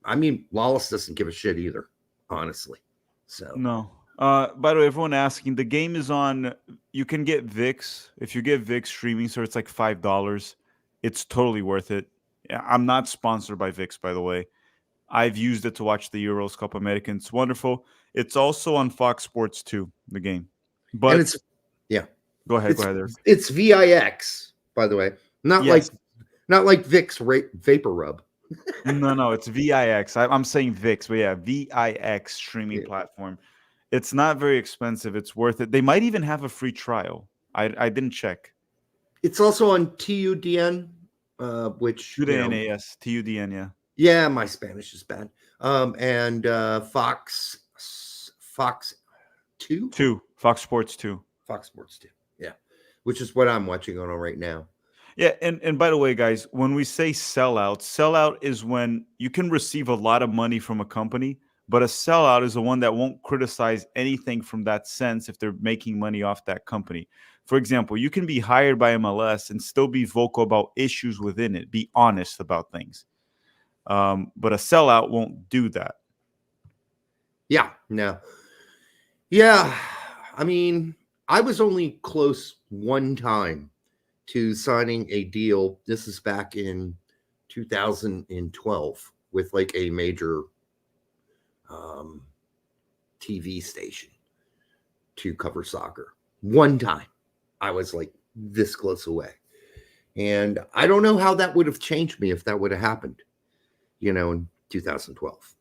I mean, Lawless doesn't give a shit either, honestly. So No. By the way, everyone asking, the game is on. You can get VIX if you get VIX streaming, so it's like $5. It's totally worth it. Yeah, I'm not sponsored by VIX, by the way. I've used it to watch the Euros, Copa America. It's wonderful. It's also on Fox Sports too. The game, and but it's yeah, go ahead, Eric. it's VIX, by the way, not Yes. like Vicks Vapor Rub. No, it's VIX. I'm saying VIX, but yeah, VIX streaming Yeah. platform. It's not very expensive. It's worth it. They might even have a free trial. I didn't check. It's also on TUDN, which TUDN, TUDN, yeah. Yeah, my Spanish is bad. And Fox 2, Fox Sports 2. Fox Sports 2. Yeah, which is what I'm watching on right now. Yeah, and by the way, guys, when we say sellout is when you can receive a lot of money from a company, but a sellout is the one that won't criticize anything from that sense if they're making money off that company. For example, you can be hired by MLS and still be vocal about issues within it, be honest about things. But a sellout won't do that. Yeah, no. Yeah, I mean, I was only close one time to signing a deal. This is back in 2012 with like a major TV station to cover soccer. One time I was like this close away. And I don't know how that would have changed me if that would have happened, in 2012.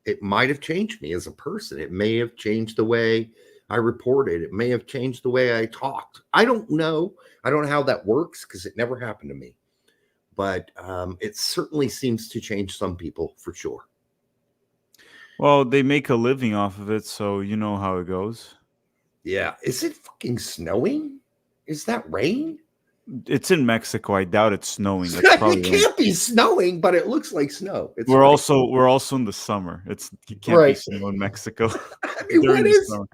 It might have changed me as a person. It may have changed the way I reported. It may have changed the way I talked. I don't know. I don't know how that works because it never happened to me. But it certainly seems to change some people for sure. Well, they make a living off of it, so you know how it goes. Yeah. Is it fucking snowing? Is that rain? It's in Mexico. I doubt it's snowing. That's It probably can't be snowing, but it looks like snow. we're also in the summer. It can't be snow in Mexico. I mean,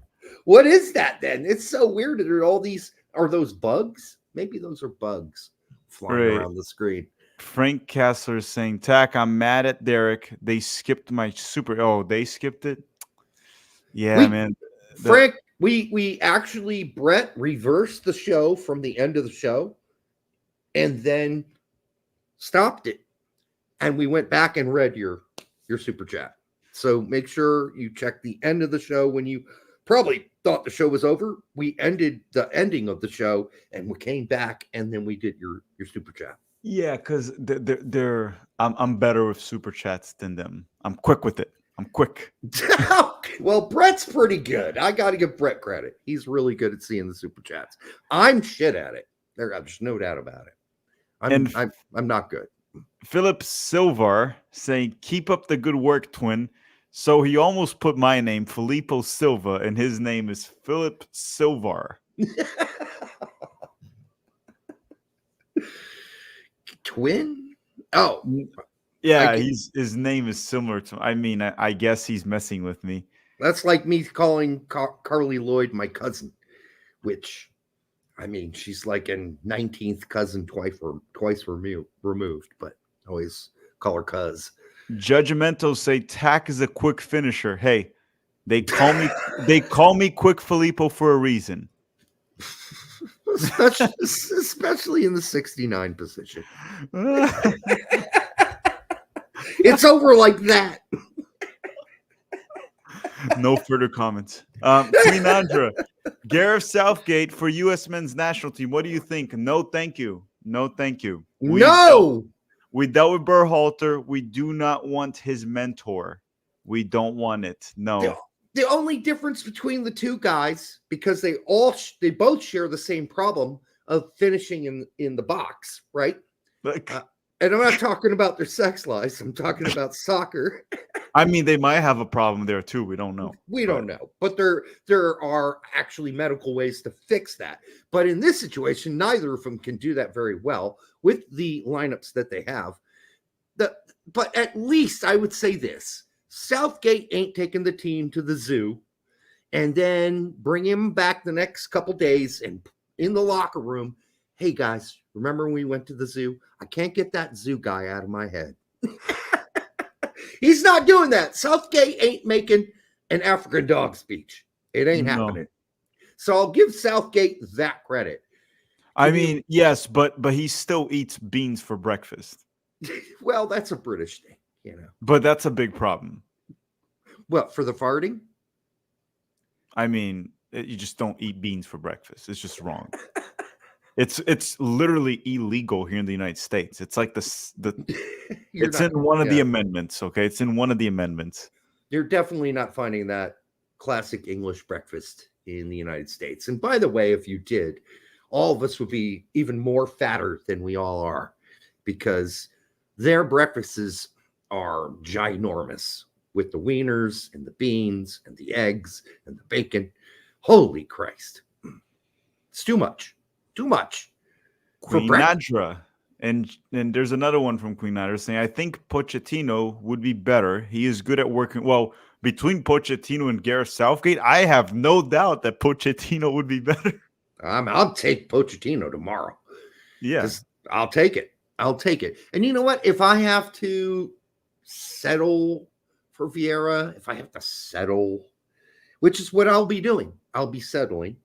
what is that then? It's so weird. Are those bugs? Maybe those are bugs flying around the screen. Frank Kessler is saying, Tack, I'm mad at Derek. They skipped my super. Oh, they skipped it? Yeah, man. Frank, we actually, Brett reversed the show from the end of the show and then stopped it. And we went back and read your super chat. So make sure you check the end of the show when you probably thought the show was over. We ended the ending of the show and we came back and then we did your super chat. Yeah, because I'm better with super chats than them. I'm quick with it. I'm quick. Well, Brett's pretty good. I got to give Brett credit. He's really good at seeing the super chats. I'm shit at it. There's no doubt about it. I'm not good. Philip Silvar saying, keep up the good work, twin. So he almost put my name, Filippo Silva, and his name is Philip Silvar. Twin? Oh. Yeah, his name is similar to. I mean, I guess he's messing with me. That's like me calling Carly Lloyd my cousin, which, I mean, she's like a 19th cousin twice removed, but always call her cuz. Judgmental say Tack is a quick finisher. Hey, they call me Quick Filippo for a reason. Especially in the 69 position. It's over like that. No further comments. Queen Andra, Gareth Southgate for U.S. men's national team. What do you think? No, thank you. No, thank you. We dealt with Berhalter. We do not want his mentor. we don't want it. The, No. the only difference between the two guys, because they both share the same problem of finishing in the box, right? Like, And I'm not talking about their sex lives. I'm talking about soccer. I mean, they might have a problem there too. We don't know. We don't know, but there are actually medical ways to fix that. But in this situation, neither of them can do that very well with the lineups that they have. But at least I would say this: Southgate ain't taking the team to the zoo and then bring him back the next couple days and in the locker room. Hey guys, remember when we went to the zoo? I can't get that zoo guy out of my head. He's not doing that. Southgate ain't making an African dog speech. It ain't happening. So I'll give Southgate that credit. I mean, yes, but he still eats beans for breakfast. Well, that's a British thing, you know. But that's a big problem. Well, for the farting? I mean, you just don't eat beans for breakfast. It's just wrong. It's literally illegal here in the United States. It's like it's in one of the amendments, okay? It's in one of the amendments. You're definitely not finding that classic English breakfast in the United States. And by the way, if you did, all of us would be even more fatter than we all are, because their breakfasts are ginormous with the wieners and the beans and the eggs and the bacon. Holy Christ. It's too much. Too much. Queen Nadra. And there's another one from Queen Nadra saying, I think Pochettino would be better. He is good at working. Well, between Pochettino and Gareth Southgate, I have no doubt that Pochettino would be better. I'll take Pochettino tomorrow. Yeah. I'll take it. I'll take it. And you know what? If I have to settle for Vieira, which is what I'll be doing, I'll be settling.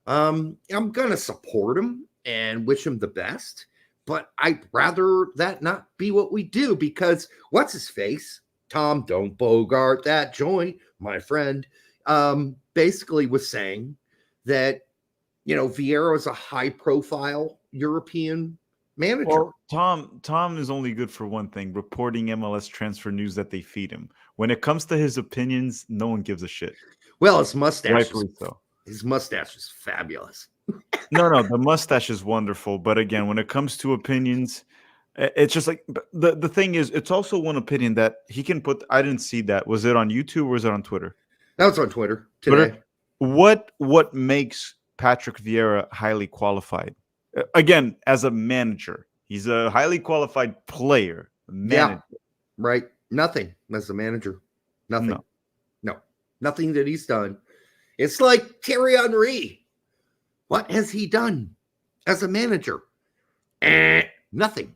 I'm going to support him and wish him the best, but I'd rather that not be what we do, because what's his face? Tom, don't bogart that joint, my friend, basically was saying that, you know, Vieira is a high profile European manager. Well, Tom is only good for one thing: reporting MLS transfer news that they feed him. When it comes to his opinions, no one gives a shit. Well, his mustache, rightfully so. His mustache is fabulous. No, the mustache is wonderful. But again, when it comes to opinions, it's just like the thing is, it's also one opinion that he can put. I didn't see that. Was it on YouTube or was it on Twitter? That was on Twitter today. What makes Patrick Vieira highly qualified? Again, as a manager, he's a highly qualified player. Manager. Yeah, right. Nothing as a manager. Nothing. No. Nothing that he's done. It's like Thierry Henry. What has he done as a manager? Nothing.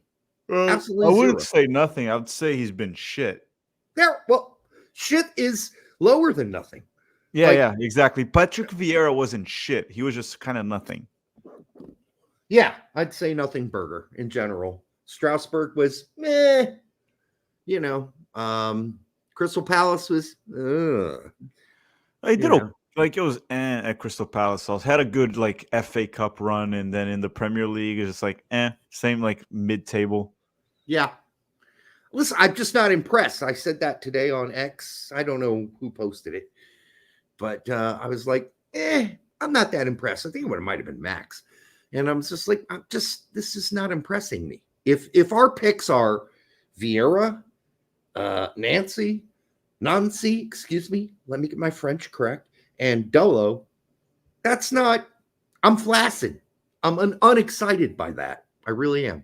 Absolutely. I wouldn't say nothing. I would say he's been shit. Well, shit is lower than nothing. Yeah, exactly. Patrick Vieira wasn't shit. He was just kind of nothing. Yeah, I'd say nothing burger in general. Strasbourg was meh. You know, Crystal Palace was He did like it was at Crystal Palace. I had a good like FA Cup run, and then in the Premier League, it's just like same like mid-table. Yeah. Listen, I'm just not impressed. I said that today on X. I don't know who posted it, but I was like, I'm not that impressed. I think it might have been Max, and I'm just like, this is not impressing me. If our picks are Vieira, Nancy, excuse me, let me get my French correct, and Dolo, that's not, I'm flaccid. I'm unexcited by that. I really am.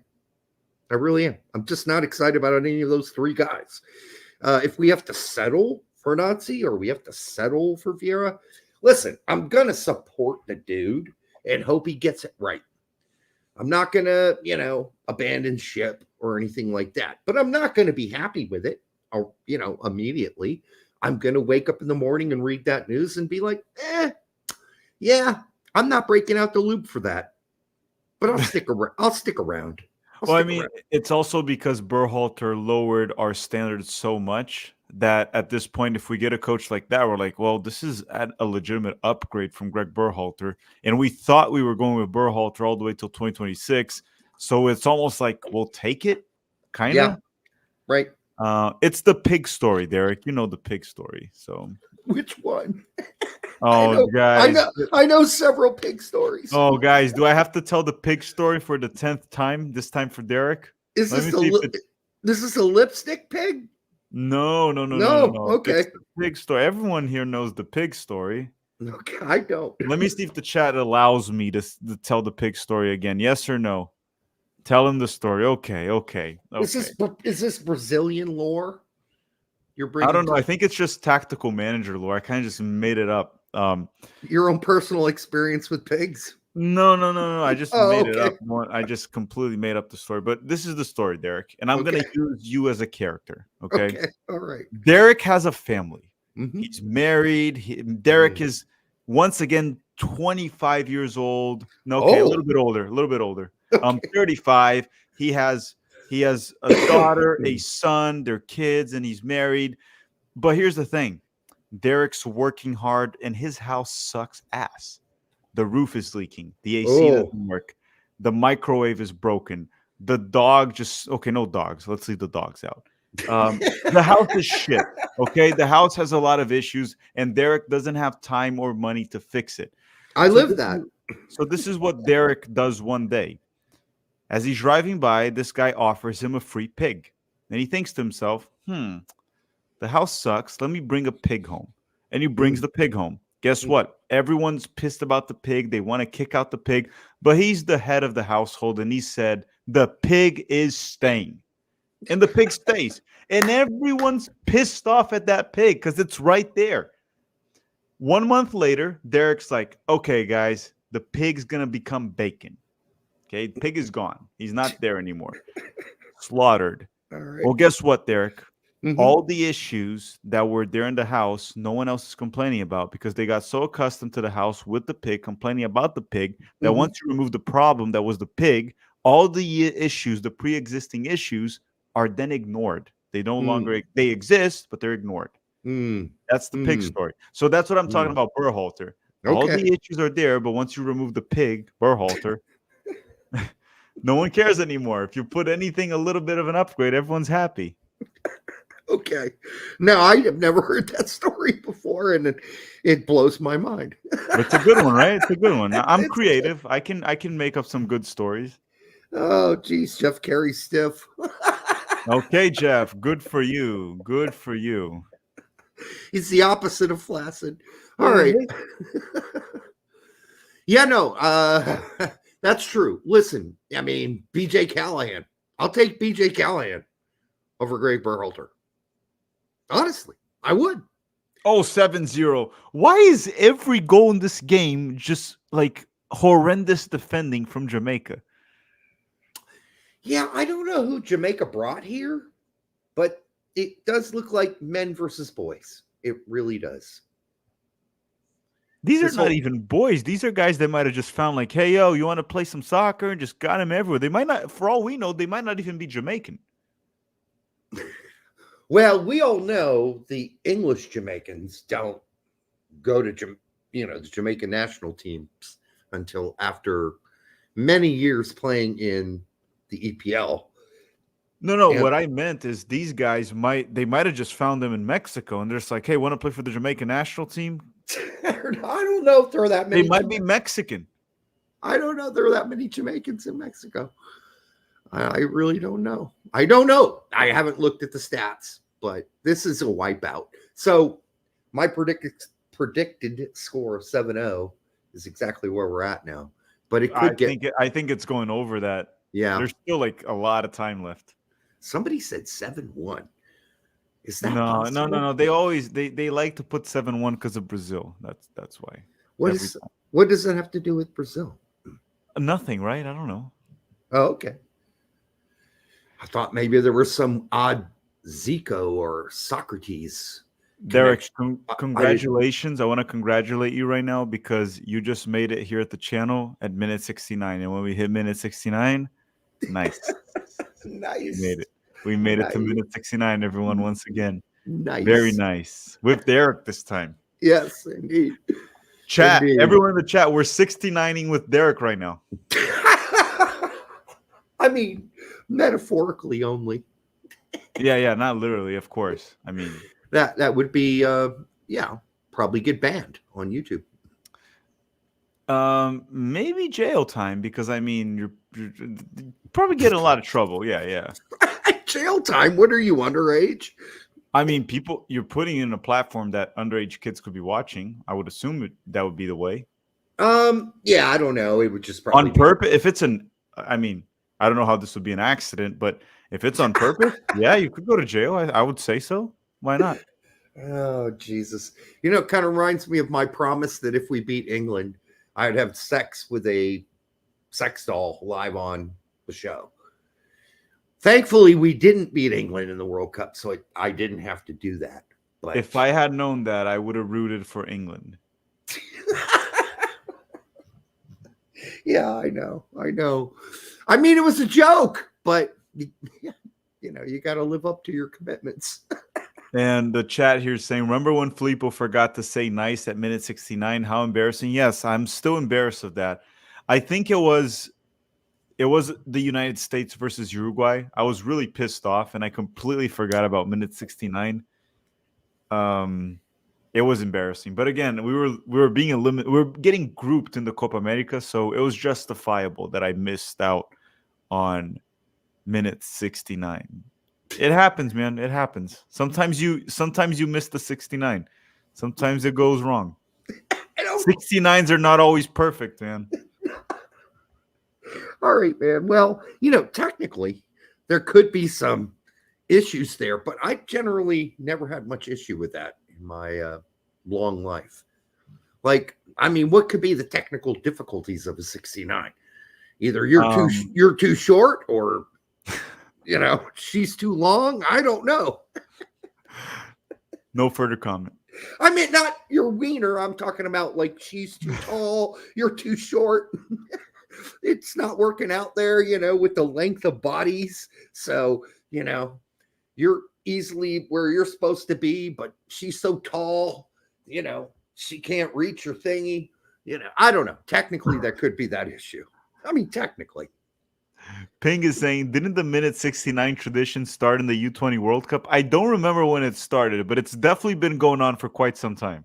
I'm just not excited about any of those three guys. If we have to settle for Nazi or we have to settle for Vieira, listen, I'm going to support the dude and hope he gets it right. I'm not going to, abandon ship or anything like that, but I'm not going to be happy with it, or, immediately. I'm going to wake up in the morning and read that news and be like, yeah, I'm not breaking out the loop for that, but I'll stick around. It's also because Berhalter lowered our standards so much that at this point, if we get a coach like that, we're like, well, this is a legitimate upgrade from Greg Berhalter. And we thought we were going with Berhalter all the way till 2026. So it's almost like we'll take it, kind of. Yeah, right. It's the pig story, Derek. You know the pig story. So, Which one? oh guys, I know several pig stories. oh guys, do I have to tell the pig story for the 10th time? This time for Derek. Is Let this me the see if it's this is a lipstick pig? no, no, no, no, no, No. no. Okay. It's the pig story. Everyone here knows the pig story. Okay, I don't. Let me see if the chat allows me to tell the pig story again. Yes or no? Tell him the story. Okay, okay, okay. Is this Brazilian lore? You're I bringing don't know. I think it's just tactical manager lore. I kind of just made it up. your own personal experience with pigs. No, no, no, no. I just Oh, made it okay. up. I just completely made up the story. But this is the story, Derek. And I'm gonna use you as a character. Okay. Okay. All right. Derek has a family. Mhm. He's married. Derek is once again 25 years old. No, okay, a Oh. little bit older. A little bit older. Okay. 35. He has a daughter, a son, their kids, and he's married. But here's the thing. Derek's working hard and his house sucks ass. The roof is leaking. The AC Oh. doesn't work. The microwave is broken. The dog just okay. No dogs. Let's leave the dogs out. The house is shit. Okay, the house has a lot of issues, and Derek doesn't have time or money to fix it. I So live this that. so this is what Derek does one day. As he's driving by, this guy offers him a free pig, and he thinks to himself, the house sucks. Let me bring a pig home. And he brings the pig home. Guess what? Everyone's pissed about the pig. They want to kick out the pig, but he's the head of the household, and he said, the pig is staying. And the pig stays. And everyone's pissed off at that pig because it's right there. 1 month later, Derek's like, okay, guys, the pig's going to become bacon. Okay, pig is gone. He's not there anymore. Slaughtered. All right. Well, guess what, Derek? Mhm. All the issues that were there in the house, no one else is complaining about because they got so accustomed to the house with the pig, complaining about the pig, that Mhm. once you remove the problem that was the pig, all the issues, the pre-existing issues, are then ignored. They no longer they exist, but they're ignored. Mm. That's the pig story. So that's what I'm talking about, Berhalter. All Okay. the issues are there, but once you remove the pig, Berhalter, no one cares anymore. If you put anything a little bit of an upgrade, everyone's happy. Okay. Now I have never heard that story before, and it blows my mind. But it's a good one, right? It's a good one. I'm It's creative. I can make up some good stories. Oh, geez, Jeff Carey stiff. Okay, Jeff. Good for you. Good for you. He's the opposite of flaccid. All right. Yeah, no, that's true. Listen, I mean, BJ Callahan. I'll take BJ Callahan over Greg Berhalter. Honestly, I would. Oh, 7-0. Why is every goal in this game just like horrendous defending from Jamaica? Yeah, I don't know who Jamaica brought here, but it does look like men versus boys. It really does. These This are not whole- even boys. These are guys that might have just found like, hey, yo, you want to play some soccer and just got him everywhere. They might not, for all we know, they might not even be Jamaican. Well, we all know the English Jamaicans don't go to the Jamaican national teams until after many years playing in the EPL. No, And- what I meant is these guys might have just found them in Mexico and they're just like, hey, want to play for the Jamaican national team? I don't know if there are that many. They might be Mexican. I don't know if there are that many Jamaicans in Mexico. I really don't know. I don't know. I haven't looked at the stats, but this is a wipeout. So my predicted score of 7-0 is exactly where we're at now. But it could I think it's going over that. Yeah. There's still like a lot of time left. Somebody said 7-1. Is that No. possible? They always they like to put 7-1 because of Brazil. That's why. What does that have to do with Brazil? Nothing, right? I don't know. Oh, okay. I thought maybe there was some odd Zico or Socrates. Derek, congratulations. I want to congratulate you right now because you just made it here at the channel at minute 69. And when we hit minute 69, nice. Nice. We made it to minute 69, everyone, once again. Nice. Very nice. With Derek this time. Yes, indeed. Chat, Indeed. everyone in the chat, we're 69ing with Derek right now. I mean, metaphorically only. Yeah, not literally, of course. I mean, That would be yeah, probably get banned on YouTube. maybe jail time because I mean, you're probably getting a lot of trouble. Yeah. Jail time. What are you, underage? I mean, people, you're putting in a platform that underage kids could be watching. I would assume that would be the way. Yeah, I don't know. It would just probably On be. purpose, if it's I mean, I don't know how this would be an accident, but if it's on purpose, yeah, you could go to jail. I would say so. Why not? Oh, Jesus. You know, it kind of reminds me of my promise that if we beat England, I'd have sex with a sex doll live on the show. Thankfully, we didn't beat England in the World Cup, so I didn't have to do that. But If I had known that, I would have rooted for England. yeah, I know. I mean, it was a joke, but you know, you got to live up to your commitments. And the chat here is saying, remember when Filippo forgot to say nice at minute 69? How embarrassing. Yes, I'm still embarrassed of that. I think it was the United States versus Uruguay. I was really pissed off and I completely forgot about minute 69. It was embarrassing. But again, we were being eliminated. We were getting grouped in the Copa America, so it was justifiable that I missed out on minute 69. It happens, man. It happens. Sometimes you miss the 69. Sometimes it goes wrong. 69s are not always perfect, man. All right, man. Well, you know, technically there could be some issues there, but I generally never had much issue with that in my long life. Like, I mean, what could be the technical difficulties of a 69? Either you're too short, or you know, she's too long. I don't know. No further comment. I mean, not your wiener. I'm talking about like she's too tall, you're too short. It's not working out there, you know, with the length of bodies. So, you know, you're easily where you're supposed to be, but she's so tall, you know, she can't reach your thingy. You know, I don't know. Technically, that could be that issue. I mean, technically. Ping is saying, didn't the minute 69 tradition start in the U-20 World Cup? I don't remember when it started, but it's definitely been going on for quite some time.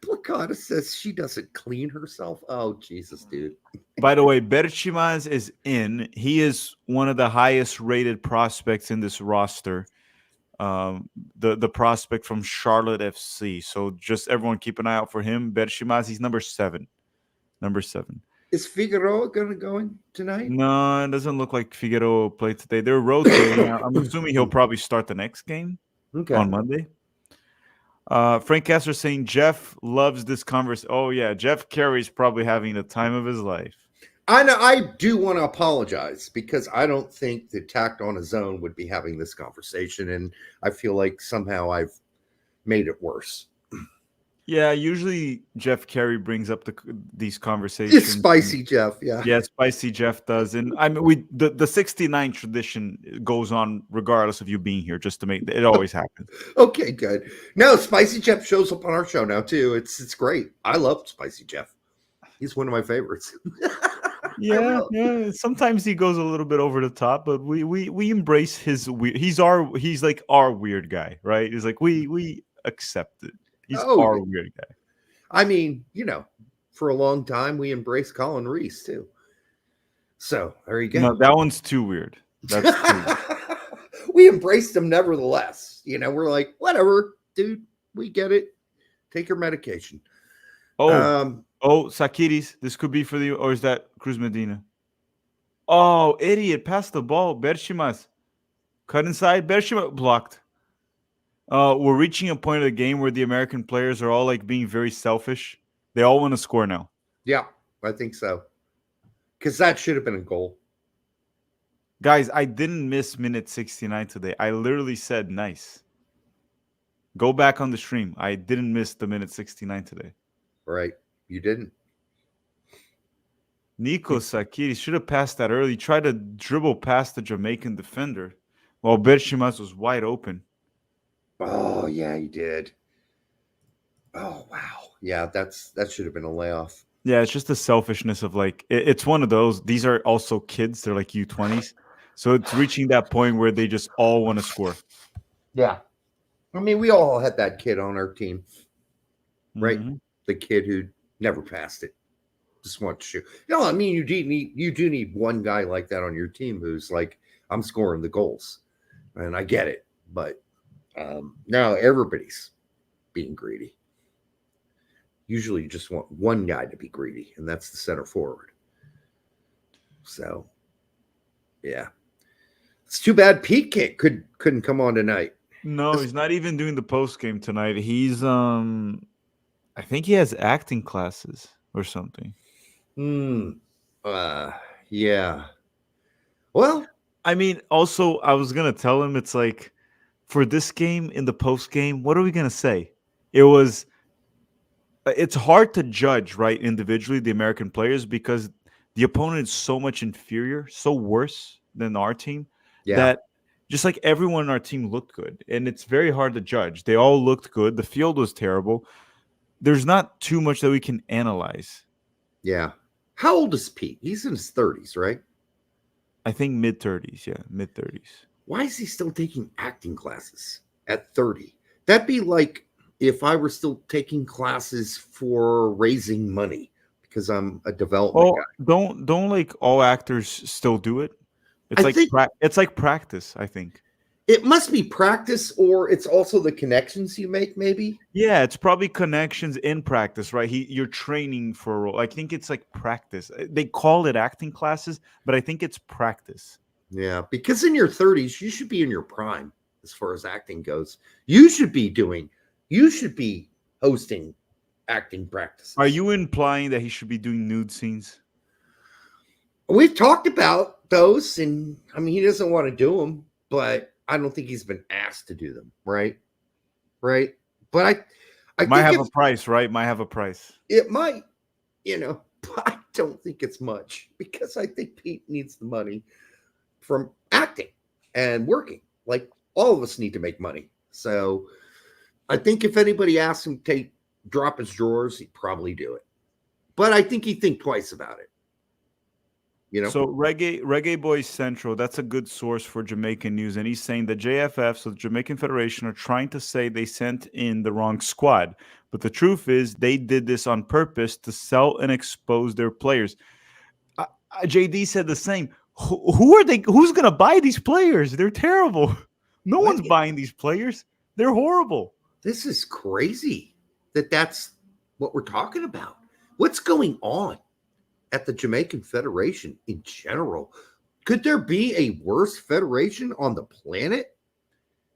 Placata says she doesn't clean herself. Oh, Jesus, dude. By the way, Berchimas is in. He is one of the highest rated prospects in this roster. The prospect from Charlotte FC. So just everyone keep an eye out for him. Berchimas, he's number 7. Is Figueroa going to go in tonight? No, it doesn't look like Figueroa played today. They're rotating. I'm assuming he'll probably start the next game on Monday. Frank Kessler saying Jeff loves this conversation. Oh, yeah. Jeff Carey's probably having the time of his life. I know. I do want to apologize because I don't think that Tacked on His Own would be having this conversation. And I feel like somehow I've made it worse. Yeah, usually Jeff Carey brings up these conversations. It's Spicy Jeff, yeah. Yeah, Spicy Jeff does. And I mean, the 69 tradition goes on regardless of you being here, just to make it always happens. Okay, good. No, Spicy Jeff shows up on our show now too. It's great. I love Spicy Jeff. He's one of my favorites. Yeah. Sometimes he goes a little bit over the top, but we embrace his weird. He's like our weird guy, right? He's like we accept it. He's our weird guy. I mean, you know, for a long time we embraced Colin Reese too. So there you go. No, that one's too weird. That's too weird. We embraced him nevertheless. You know, we're like, whatever, dude. We get it. Take your medication. Sakiris, this could be for you, or is that Cruz Medina? Oh, idiot! Pass the ball, Berchimas. Cut inside, Berchimas blocked. We're reaching a point of the game where the American players are all like being very selfish. They all want to score now. Yeah, I think so. Because that should have been a goal. Guys, I didn't miss minute 69 today. I literally said nice. Go back on the stream. I didn't miss the minute 69 today. Right. You didn't. Nico Sakiri should have passed that early. Tried to dribble past the Jamaican defender while Berchimas was wide open. Oh, yeah, he did. Oh, wow. Yeah, that should have been a layoff. Yeah, it's just the selfishness of like, it's one of those. These are also kids. They're like U-20s. So it's reaching that point where they just all want to score. Yeah. I mean, we all had that kid on our team, right? Mhm. The kid who never passed it, just wanted to shoot. I mean, you do need one guy like that on your team who's like, I'm scoring the goals, and I get it, but now everybody's being greedy. Usually, you just want one guy to be greedy, and that's the center forward. So, yeah, it's too bad Pete couldn't come on tonight. No, he's not even doing the post game tonight. He's I think he has acting classes or something. Hmm. Yeah. Well, I mean, also I was gonna tell him it's like for this game in the post game, what are we gonna say? It was it's hard to judge, right, individually the American players because the opponent is so much inferior, so worse than our team yeah, that just like everyone in our team looked good, and it's very hard to judge. They all looked good. The field was terrible. There's not too much that we can analyze. yeah. How old is Pete? He's in his 30s, right? I think mid 30s, yeah, mid 30s. Why is he still taking acting classes at 30? That'd be like if I were still taking classes for raising money because I'm a development Oh, guy. don't like all actors still do it? I It's like think it's like practice, I think. it must be practice, or it's also the connections you make, maybe. Yeah, it's probably connections in practice, right? You're training for a role. I think it's like practice. They call it acting classes, but I think it's practice. Yeah, because in your 30s, you should be in your prime as far as acting goes. You should be hosting acting practices. Are you implying that he should be doing nude scenes? We've talked about those, and I mean, he doesn't want to do them, but I don't think he's been asked to do them, right? Right. But I Might think have a price, right? Might have a price. it might, but I don't think it's much because I think Pete needs the money from acting and working. Like all of us need to make money. So I think if anybody asked him to drop his drawers, he'd probably do it. But I think he'd think twice about it. So Reggae Boys Central, that's a good source for Jamaican news, and he's saying the JFF, so the Jamaican Federation, are trying to say they sent in the wrong squad, but the truth is they did this on purpose to sell and expose their players. JD said the same. Who are they? Who's gonna buy these players? They're terrible. No one's buying these players. They're horrible. This is crazy that's what we're talking about. What's going on at the Jamaican Federation in general? Could there be a worse federation on the planet?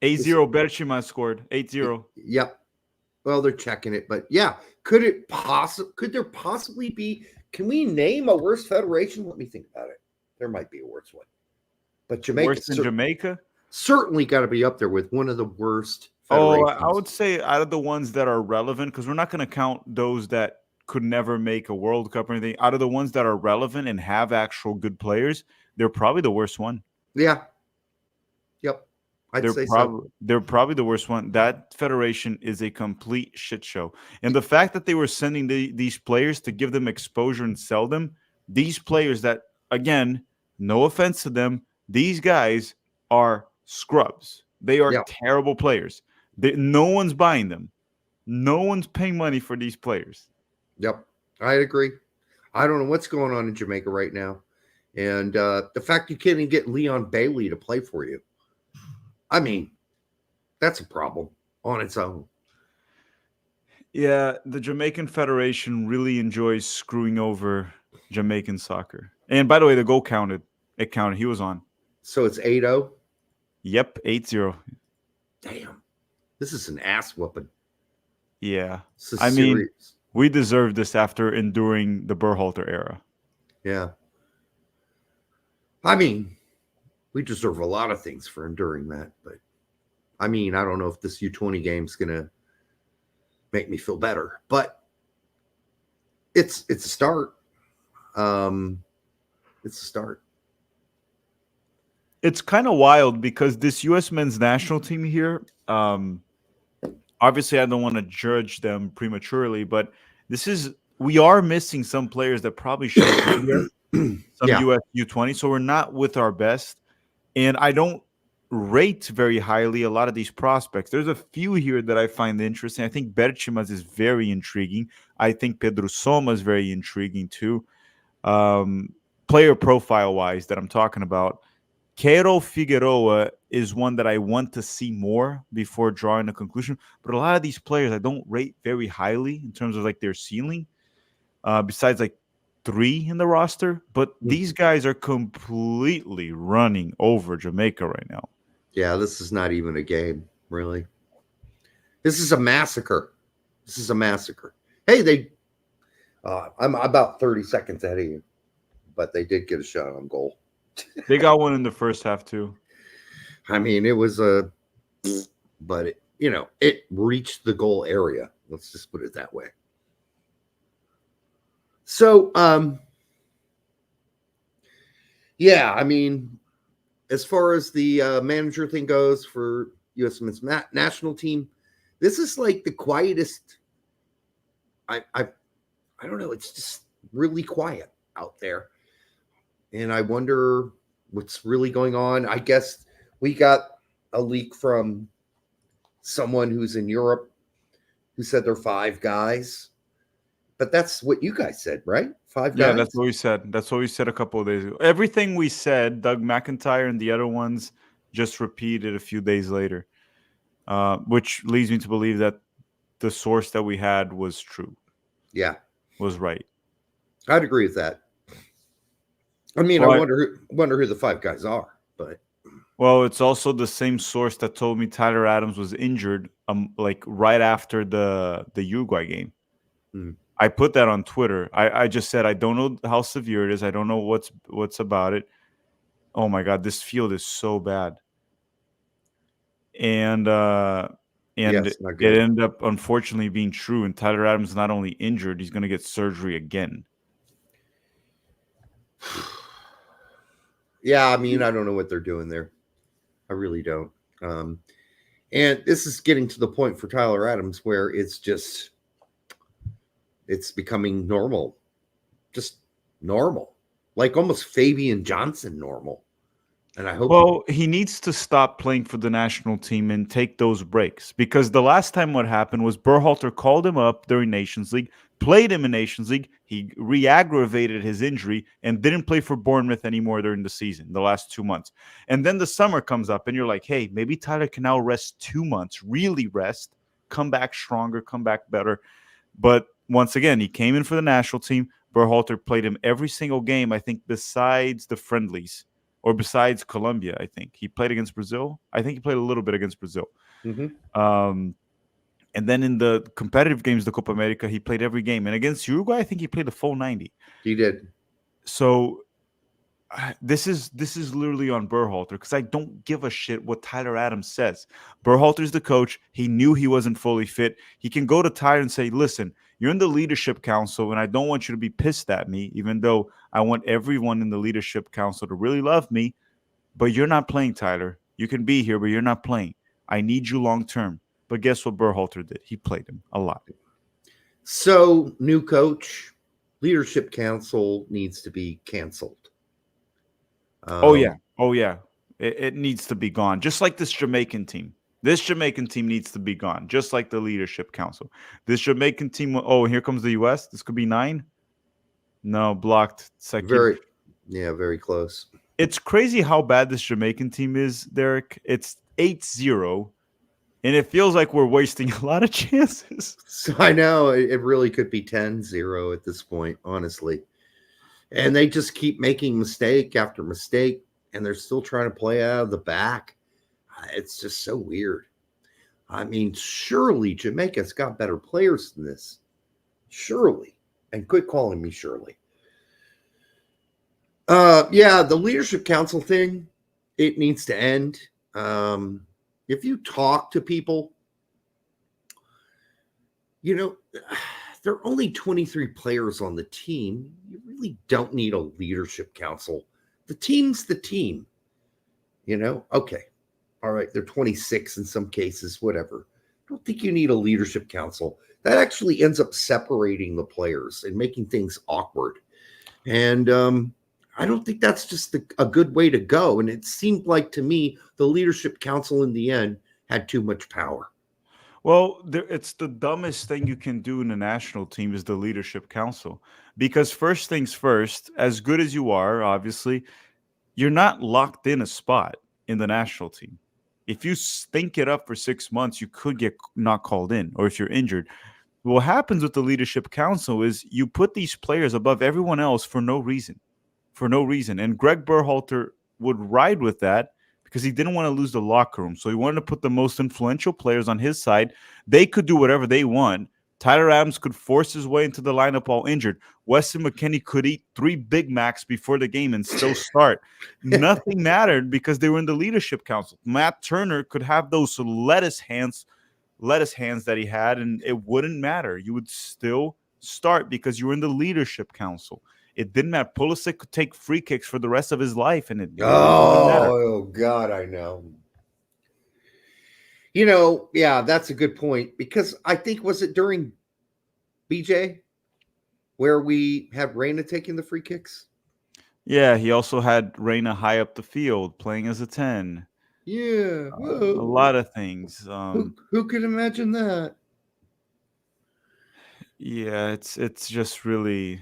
8-0, Berchima scored 8-0. Yep. Well, they're checking it, but yeah, could there possibly be? Can we name a worse federation? Let me think about it. There might be a worse one, but Jamaica Worse than Jamaica? certainly got to be up there with one of the worst Oh, federations. I would say out of the ones that are relevant, because we're not going to count those that could never make a World Cup or anything. Out of the ones that are relevant and have actual good players, they're probably the worst one. Yeah. Yep. They're probably the worst one. That federation is a complete shit show. And the fact that they were sending these players to give them exposure and sell them, these players that, again, no offense to them, these guys are scrubs. They are terrible players. No one's buying them. No one's paying money for these players. Yep. I agree. I don't know what's going on in Jamaica right now. And the fact you can't even get Leon Bailey to play for you. I mean, that's a problem on its own. Yeah, the Jamaican Federation really enjoys screwing over Jamaican soccer. And by the way, the goal counted. It counted. He was on. So it's 8-0? Yep, 8-0. Damn. This is an ass whooping. Yeah. I mean, we deserve this after enduring the Berhalter era. Yeah. I mean, we deserve a lot of things for enduring that, but I mean, I don't know if this U-20 game's going to make me feel better, but it's a start. It's a start. It's kind of wild because this U.S. men's national team here, obviously I don't want to judge them prematurely, but we are missing some players that probably should be here. Some U.S. U-20, so we're not with our best. And I don't rate very highly a lot of these prospects. There's a few here that I find interesting. I think Berchimas is very intriguing. I think Pedro Soma is very intriguing too. Player profile wise, that I'm talking about, Quero Figueroa is one that I want to see more before drawing a conclusion. But a lot of these players I don't rate very highly in terms of like their ceiling. Besides like 3 in the roster, but these guys are completely running over Jamaica right now. Yeah, this is not even a game, really. This is a massacre. This is a massacre. Hey, I'm about 30 seconds ahead of you, but they did get a shot on goal. They got one in the first half too. I mean, it was but it reached the goal area. Let's just put it that way. So, yeah, I mean, as far as the manager thing goes for USMNT's national team, this is like the quietest. I don't know. It's just really quiet out there, and I wonder what's really going on. I guess we got a leak from someone who's in Europe who said they're 5 guys, but that's what you guys said, right? 5 guys. Yeah, that's what we said. That's what we said a couple of days ago. Everything we said, Doug McIntyre and the other ones just repeated a few days later, which leads me to believe that the source that we had was true. Yeah, was right. I'd agree with that. I mean, well, I wonder who the 5 guys are, but well, it's also the same source that told me Tyler Adams was injured, like right after the Uruguay game. I put that on Twitter. I just said I don't know how severe it is. I don't know what's about it. Oh my God, this field is so bad. And it ended up unfortunately being true. And Tyler Adams is not only injured, he's going to get surgery again. Yeah, I mean, I don't know what they're doing there. I really don't. And this is getting to the point for Tyler Adams where it's becoming normal. Just normal. Like almost Fabian Johnson normal. And I hope. Well, he needs to stop playing for the national team and take those breaks, because the last time what happened was Berhalter called him up during Nations League, played him in Nations League. He re-aggravated his injury and didn't play for Bournemouth anymore during the season, the last 2 months. And then the summer comes up and you're like, hey, maybe Tyler can now rest 2 months, really rest, come back stronger, come back better. But once again, he came in for the national team. Berhalter played him every single game, I think, besides the friendlies. Or besides Colombia, I think. He played against Brazil. I think he played a little bit against Brazil. And then in the competitive games, the Copa America, he played every game. And against Uruguay, I think he played the full 90. He did. So this is literally on Berhalter, because I don't give a shit what Tyler Adams says. Berhalter's the coach. He knew he wasn't fully fit. He can go to Tyler and say, listen, you're in the leadership council, and I don't want you to be pissed at me, even though I want everyone in the leadership council to really love me. But you're not playing, Tyler. You can be here, but you're not playing. I need you long term. But guess what Berhalter did? He played him a lot. So, new coach, leadership council needs to be canceled. Oh, yeah. It needs to be gone. Just like this Jamaican team. This Jamaican team needs to be gone, just like the leadership council. This Jamaican team, oh, here comes the U.S. This could be 9. No, blocked. Very close. It's crazy how bad this Jamaican team is, Derek. It's 8-0, and it feels like we're wasting a lot of chances. So I know it really could be 10-0 at this point, honestly. And they just keep making mistake after mistake, and they're still trying to play out of the back. It's just so weird. I mean, surely Jamaica's got better players than this. Surely. And quit calling me Shirley. Yeah, the leadership council thing, it needs to end. If you talk to people, there are only 23 players on the team. You really don't need a leadership council. The team's the team. Okay. All right, they're 26 in some cases, whatever. I don't think you need a leadership council. That actually ends up separating the players and making things awkward. And I don't think that's just a good way to go. And it seemed like to me, the leadership council in the end had too much power. Well, it's the dumbest thing you can do in a national team is the leadership council. Because first things first, as good as you are, obviously, you're not locked in a spot in the national team. If you stink it up for 6 months, you could get not called in, or if you're injured. What happens with the leadership council is you put these players above everyone else for no reason. For no reason. And Greg Berhalter would ride with that because he didn't want to lose the locker room. So he wanted to put the most influential players on his side. They could do whatever they want. Tyler Adams could force his way into the lineup while injured. Weston McKennie could eat 3 Big Macs before the game and still start. Nothing mattered because they were in the leadership council. Matt Turner could have those lettuce hands that he had, and it wouldn't matter. You would still start because you were in the leadership council. It didn't matter. Pulisic could take free kicks for the rest of his life, and it really wouldn't matter. Oh, God, I know. You know, yeah, that's a good point because I think, was it during BJ where we had Reina taking the free kicks? Yeah, he also had Reina high up the field playing as a 10. Yeah. A lot of things. Who could imagine that? Yeah, it's just really.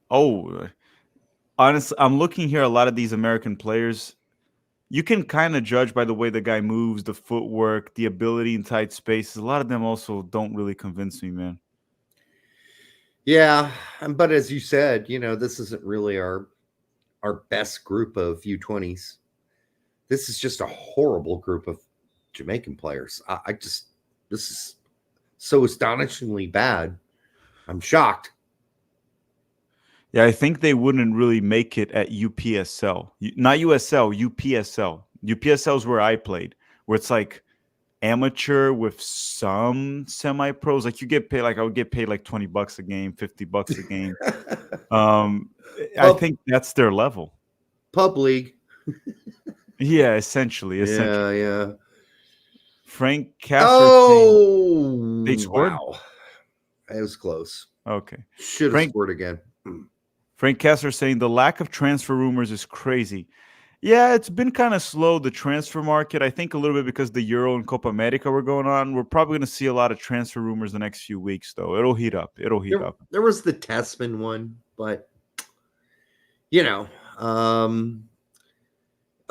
Oh, honestly, I'm looking here. A lot of these American players, you can kind of judge by the way the guy moves, the footwork, the ability in tight spaces. A lot of them also don't really convince me, man. Yeah, but as you said, you know, this isn't really our best group of U20s. This is just a horrible group of Jamaican players. This is so astonishingly bad. I'm shocked. Yeah, I think they wouldn't really make it at UPSL. Not USL, UPSL. UPSL is where I played, where it's like amateur with some semi-pros. Like you get paid, like I would get paid like $20 a game, $50 a game. I think that's their level. Pub league. Yeah, essentially. Yeah. Frank Casser. Oh, they scored? Wow. It was close. Okay. Should have scored again. Frank Casser saying the lack of transfer rumors is crazy. Yeah, it's been kind of slow, the transfer market. I think a little bit because the Euro and Copa America were going on. We're probably going to see a lot of transfer rumors the next few weeks, though. It'll heat up. There was the Tessman one, but, you know,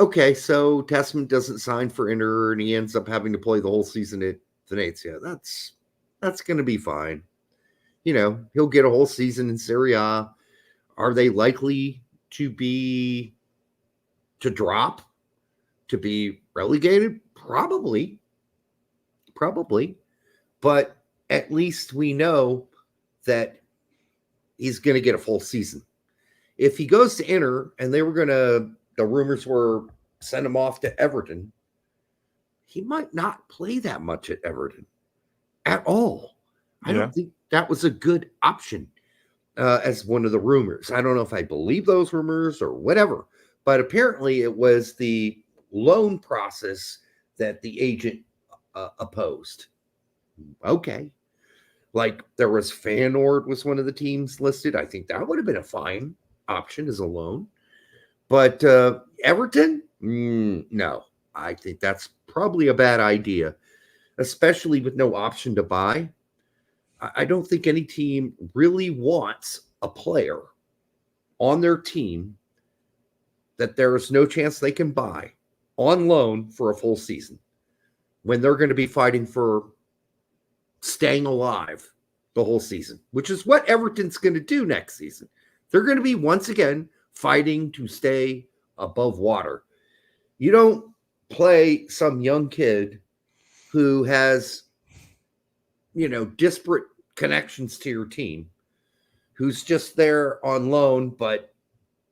okay, so Tessman doesn't sign for Inter, and he ends up having to play the whole season at Venezia. That's going to be fine. You know, he'll get a whole season in Serie A. Are they likely to drop, to be relegated? Probably. But at least we know that he's going to get a full season. If he goes to Inter and the rumors were send him off to Everton, he might not play that much at Everton at all. I don't think that was a good option as one of the rumors. I don't know if I believe those rumors or whatever, but apparently it was the loan process that the agent opposed. Okay. Like there was Feyenoord was one of the teams listed. I think that would have been a fine option as a loan. But Everton? No. I think that's probably a bad idea, especially with no option to buy. I don't think any team really wants a player on their team that there is no chance they can buy on loan for a full season when they're going to be fighting for staying alive the whole season, which is what Everton's going to do next season. They're going to be once again fighting to stay above water. You don't play some young kid who has, you know, disparate connections to your team, who's just there on loan, but,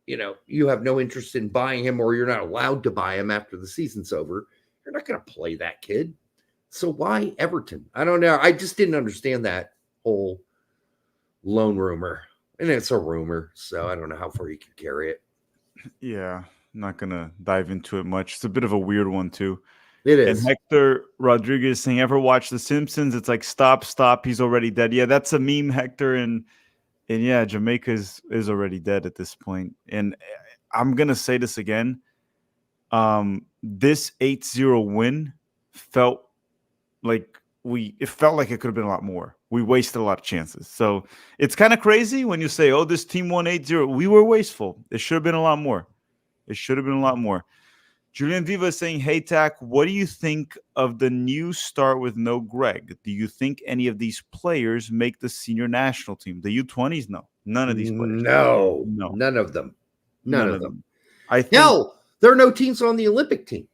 you know, you have no interest in buying him or you're not allowed to buy him after the season's over. You're not going to play that kid. So why Everton? I don't know. I just didn't understand that whole loan rumor. And it's a rumor, so I don't know how far you can carry it. Yeah, not going to dive into it much. It's a bit of a weird one, too. It is. And Hector Rodriguez saying, ever watch The Simpsons? It's like, stop, he's already dead. Yeah, that's a meme, Hector. And And yeah, Jamaica is already dead at this point. And I'm gonna say this again. This 8-0 win felt like it felt like it could have been a lot more. We wasted a lot of chances. So it's kind of crazy when you say, oh, this team won 8-0. We were wasteful. It should have been a lot more. It should have been a lot more. Julian Viva is saying, hey, Tack, what do you think of the new start with no Greg? Do you think any of these players make the senior national team? The U-20s? No. None of these players. No, No. none of them. None of them. I think. Hell, there are no teams on the Olympic team.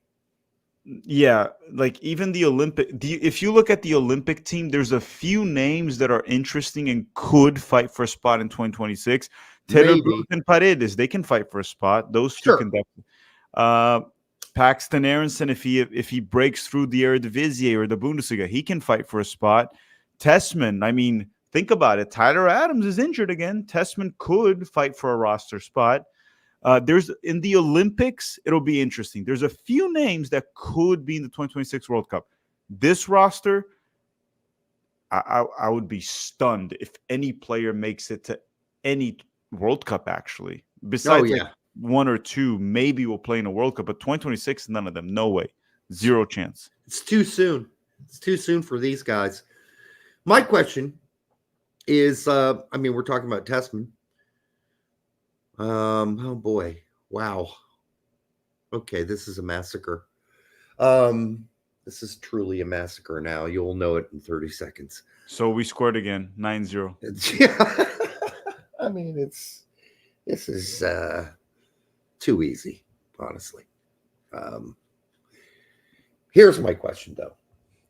Yeah, like even the Olympic. If you look at the Olympic team, there's a few names that are interesting and could fight for a spot in 2026. Taylor Maybe. Booth and Paredes, they can fight for a spot. Those two Sure. can definitely. Paxton Aronson, if he breaks through the Eredivisie or the Bundesliga, he can fight for a spot. Tessman, I mean, think about it. Tyler Adams is injured again. Tessman could fight for a roster spot. There's in the Olympics, it'll be interesting. There's a few names that could be in the 2026 World Cup. This roster, I would be stunned if any player makes it to any World Cup, actually. Besides like one or two, maybe will play in a World Cup, but 2026, none of them. No way. Zero chance. It's too soon. It's too soon for these guys. My question is, we're talking about Tessman. Oh boy. Wow. Okay, this is a massacre. This is truly a massacre now. You'll know it in 30 seconds. So we scored again, 9-0. Yeah. I mean, this is too easy, honestly. Here's my question, though,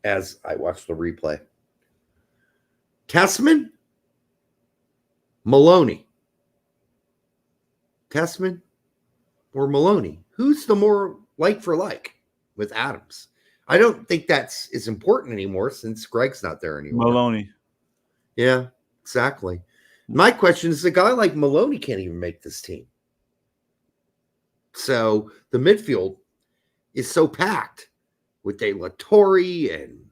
as I watch the replay. Tessman, Maloney. Tessman or Maloney? Who's the more like for like with Adams? I don't think that's as important anymore since Greg's not there anymore. Maloney. Yeah, exactly. My question is, a guy like Maloney can't even make this team. So the midfield is so packed with De La Torre and,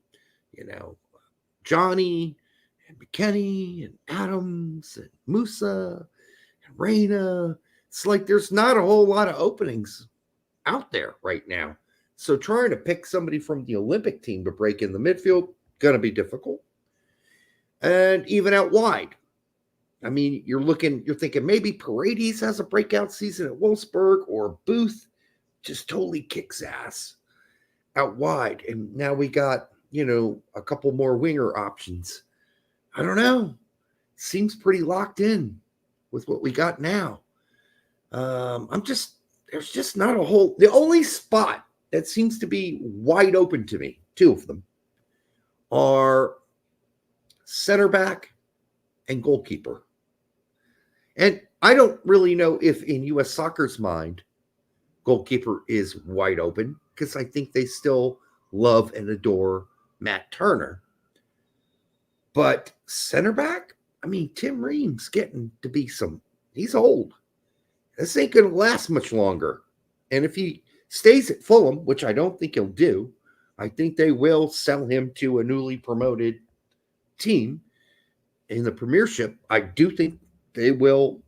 Johnny and McKennie and Adams and Musa and Reyna. It's like there's not a whole lot of openings out there right now. So trying to pick somebody from the Olympic team to break in the midfield, going to be difficult. And even out wide. I mean, you're thinking maybe Paredes has a breakout season at Wolfsburg, or Booth just totally kicks ass out wide. And now we got, a couple more winger options. I don't know. Seems pretty locked in with what we got now. There's just not a whole, the only spot that seems to be wide open to me, two of them, are center back and goalkeeper. And I don't really know if in U.S. Soccer's mind, goalkeeper is wide open, because I think they still love and adore Matt Turner. But center back, Tim Ream's getting to be he's old. This ain't going to last much longer. And if he stays at Fulham, which I don't think he'll do, I think they will sell him to a newly promoted team in the Premiership. I do think they will.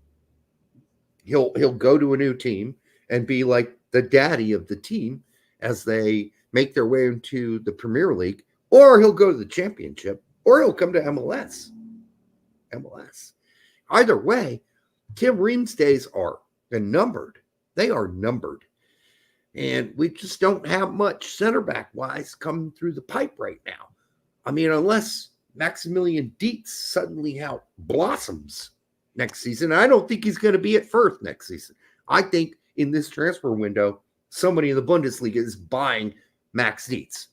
He'll go to a new team and be like the daddy of the team as they make their way into the Premier League, or he'll go to the Championship, or he'll come to MLS. Either way, Tim Ream's days are numbered. They are numbered. And we just don't have much center back wise coming through the pipe right now. Unless Maximilian Dietz suddenly blossoms next season. I don't think he's going to be at Firth next season. I think in this transfer window, somebody in the Bundesliga is buying Max Dietz.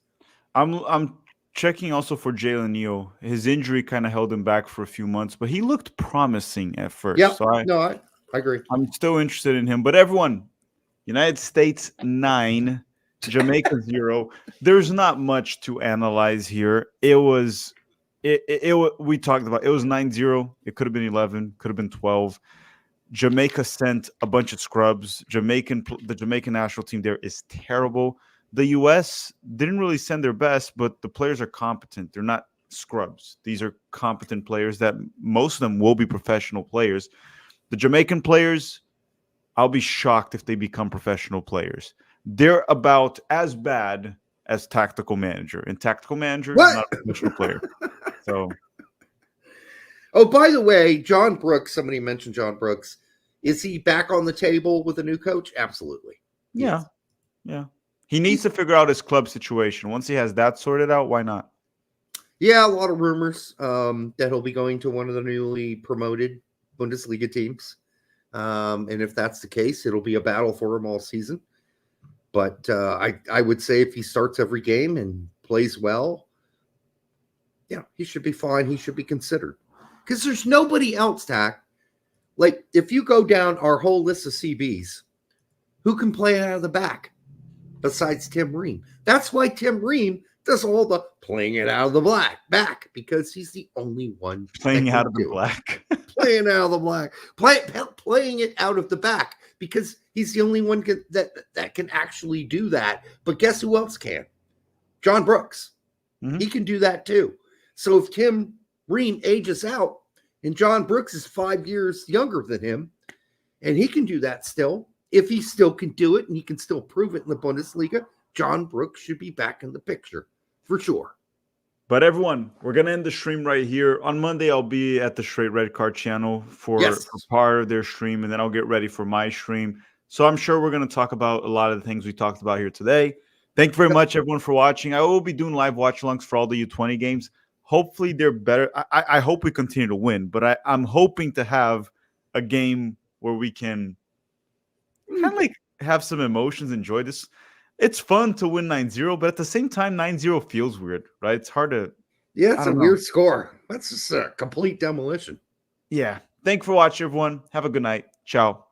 I'm checking also for Jalen Neal. His injury kind of held him back for a few months, but he looked promising at first. Yeah, so I agree. I'm still interested in him. But everyone, United States 9, Jamaica 0. There's not much to analyze here. It was we talked about it was 9-0. It could have been 11, could have been 12. Jamaica sent a bunch of scrubs. The Jamaican national team there is terrible. The U.S. didn't really send their best, but the players are competent. They're not scrubs. These are competent players that most of them will be professional players. The Jamaican players, I'll be shocked if they become professional players. They're about as bad as tactical manager. And tactical manager is What? not a professional player. So, Oh, by the way, John Brooks, somebody mentioned John Brooks. Is he back on the table with a new coach? Absolutely. yeah. Yeah. He needs to figure out his club situation. Once he has that sorted out, why not? Yeah, a lot of rumors that he'll be going to one of the newly promoted Bundesliga teams. And if that's the case, it'll be a battle for him all season. But I would say if he starts every game and plays well, yeah, he should be fine. He should be considered. Because there's nobody else, Tack. Like, if you go down our whole list of CBs, who can play out of the back besides Tim Ream? That's why Tim Ream does all the playing it out of the back, because he's the only one Playing out of the black. playing out of the black, playing it out of the back, because he's the only one that can actually do that. But guess who else can? John Brooks. Mm-hmm. He can do that too. So if Tim Ream ages out and John Brooks is 5 years younger than him, and he can do that still, if he still can do it and he can still prove it in the Bundesliga, John Brooks should be back in the picture for sure. But everyone, we're going to end the stream right here. On Monday, I'll be at the Straight Red Card channel for part of their stream, and then I'll get ready for my stream. So I'm sure we're going to talk about a lot of the things we talked about here today. Thank you very much, everyone, for watching. I will be doing live watch-alongs for all the U20 games. Hopefully, they're better. I hope we continue to win, but I'm hoping to have a game where we can kind of like have some emotions, enjoy this. It's fun to win 9-0, but at the same time, 9-0 feels weird, right? It's hard to... Yeah, it's a weird score. That's just a complete demolition. Yeah. Thanks for watching, everyone. Have a good night. Ciao.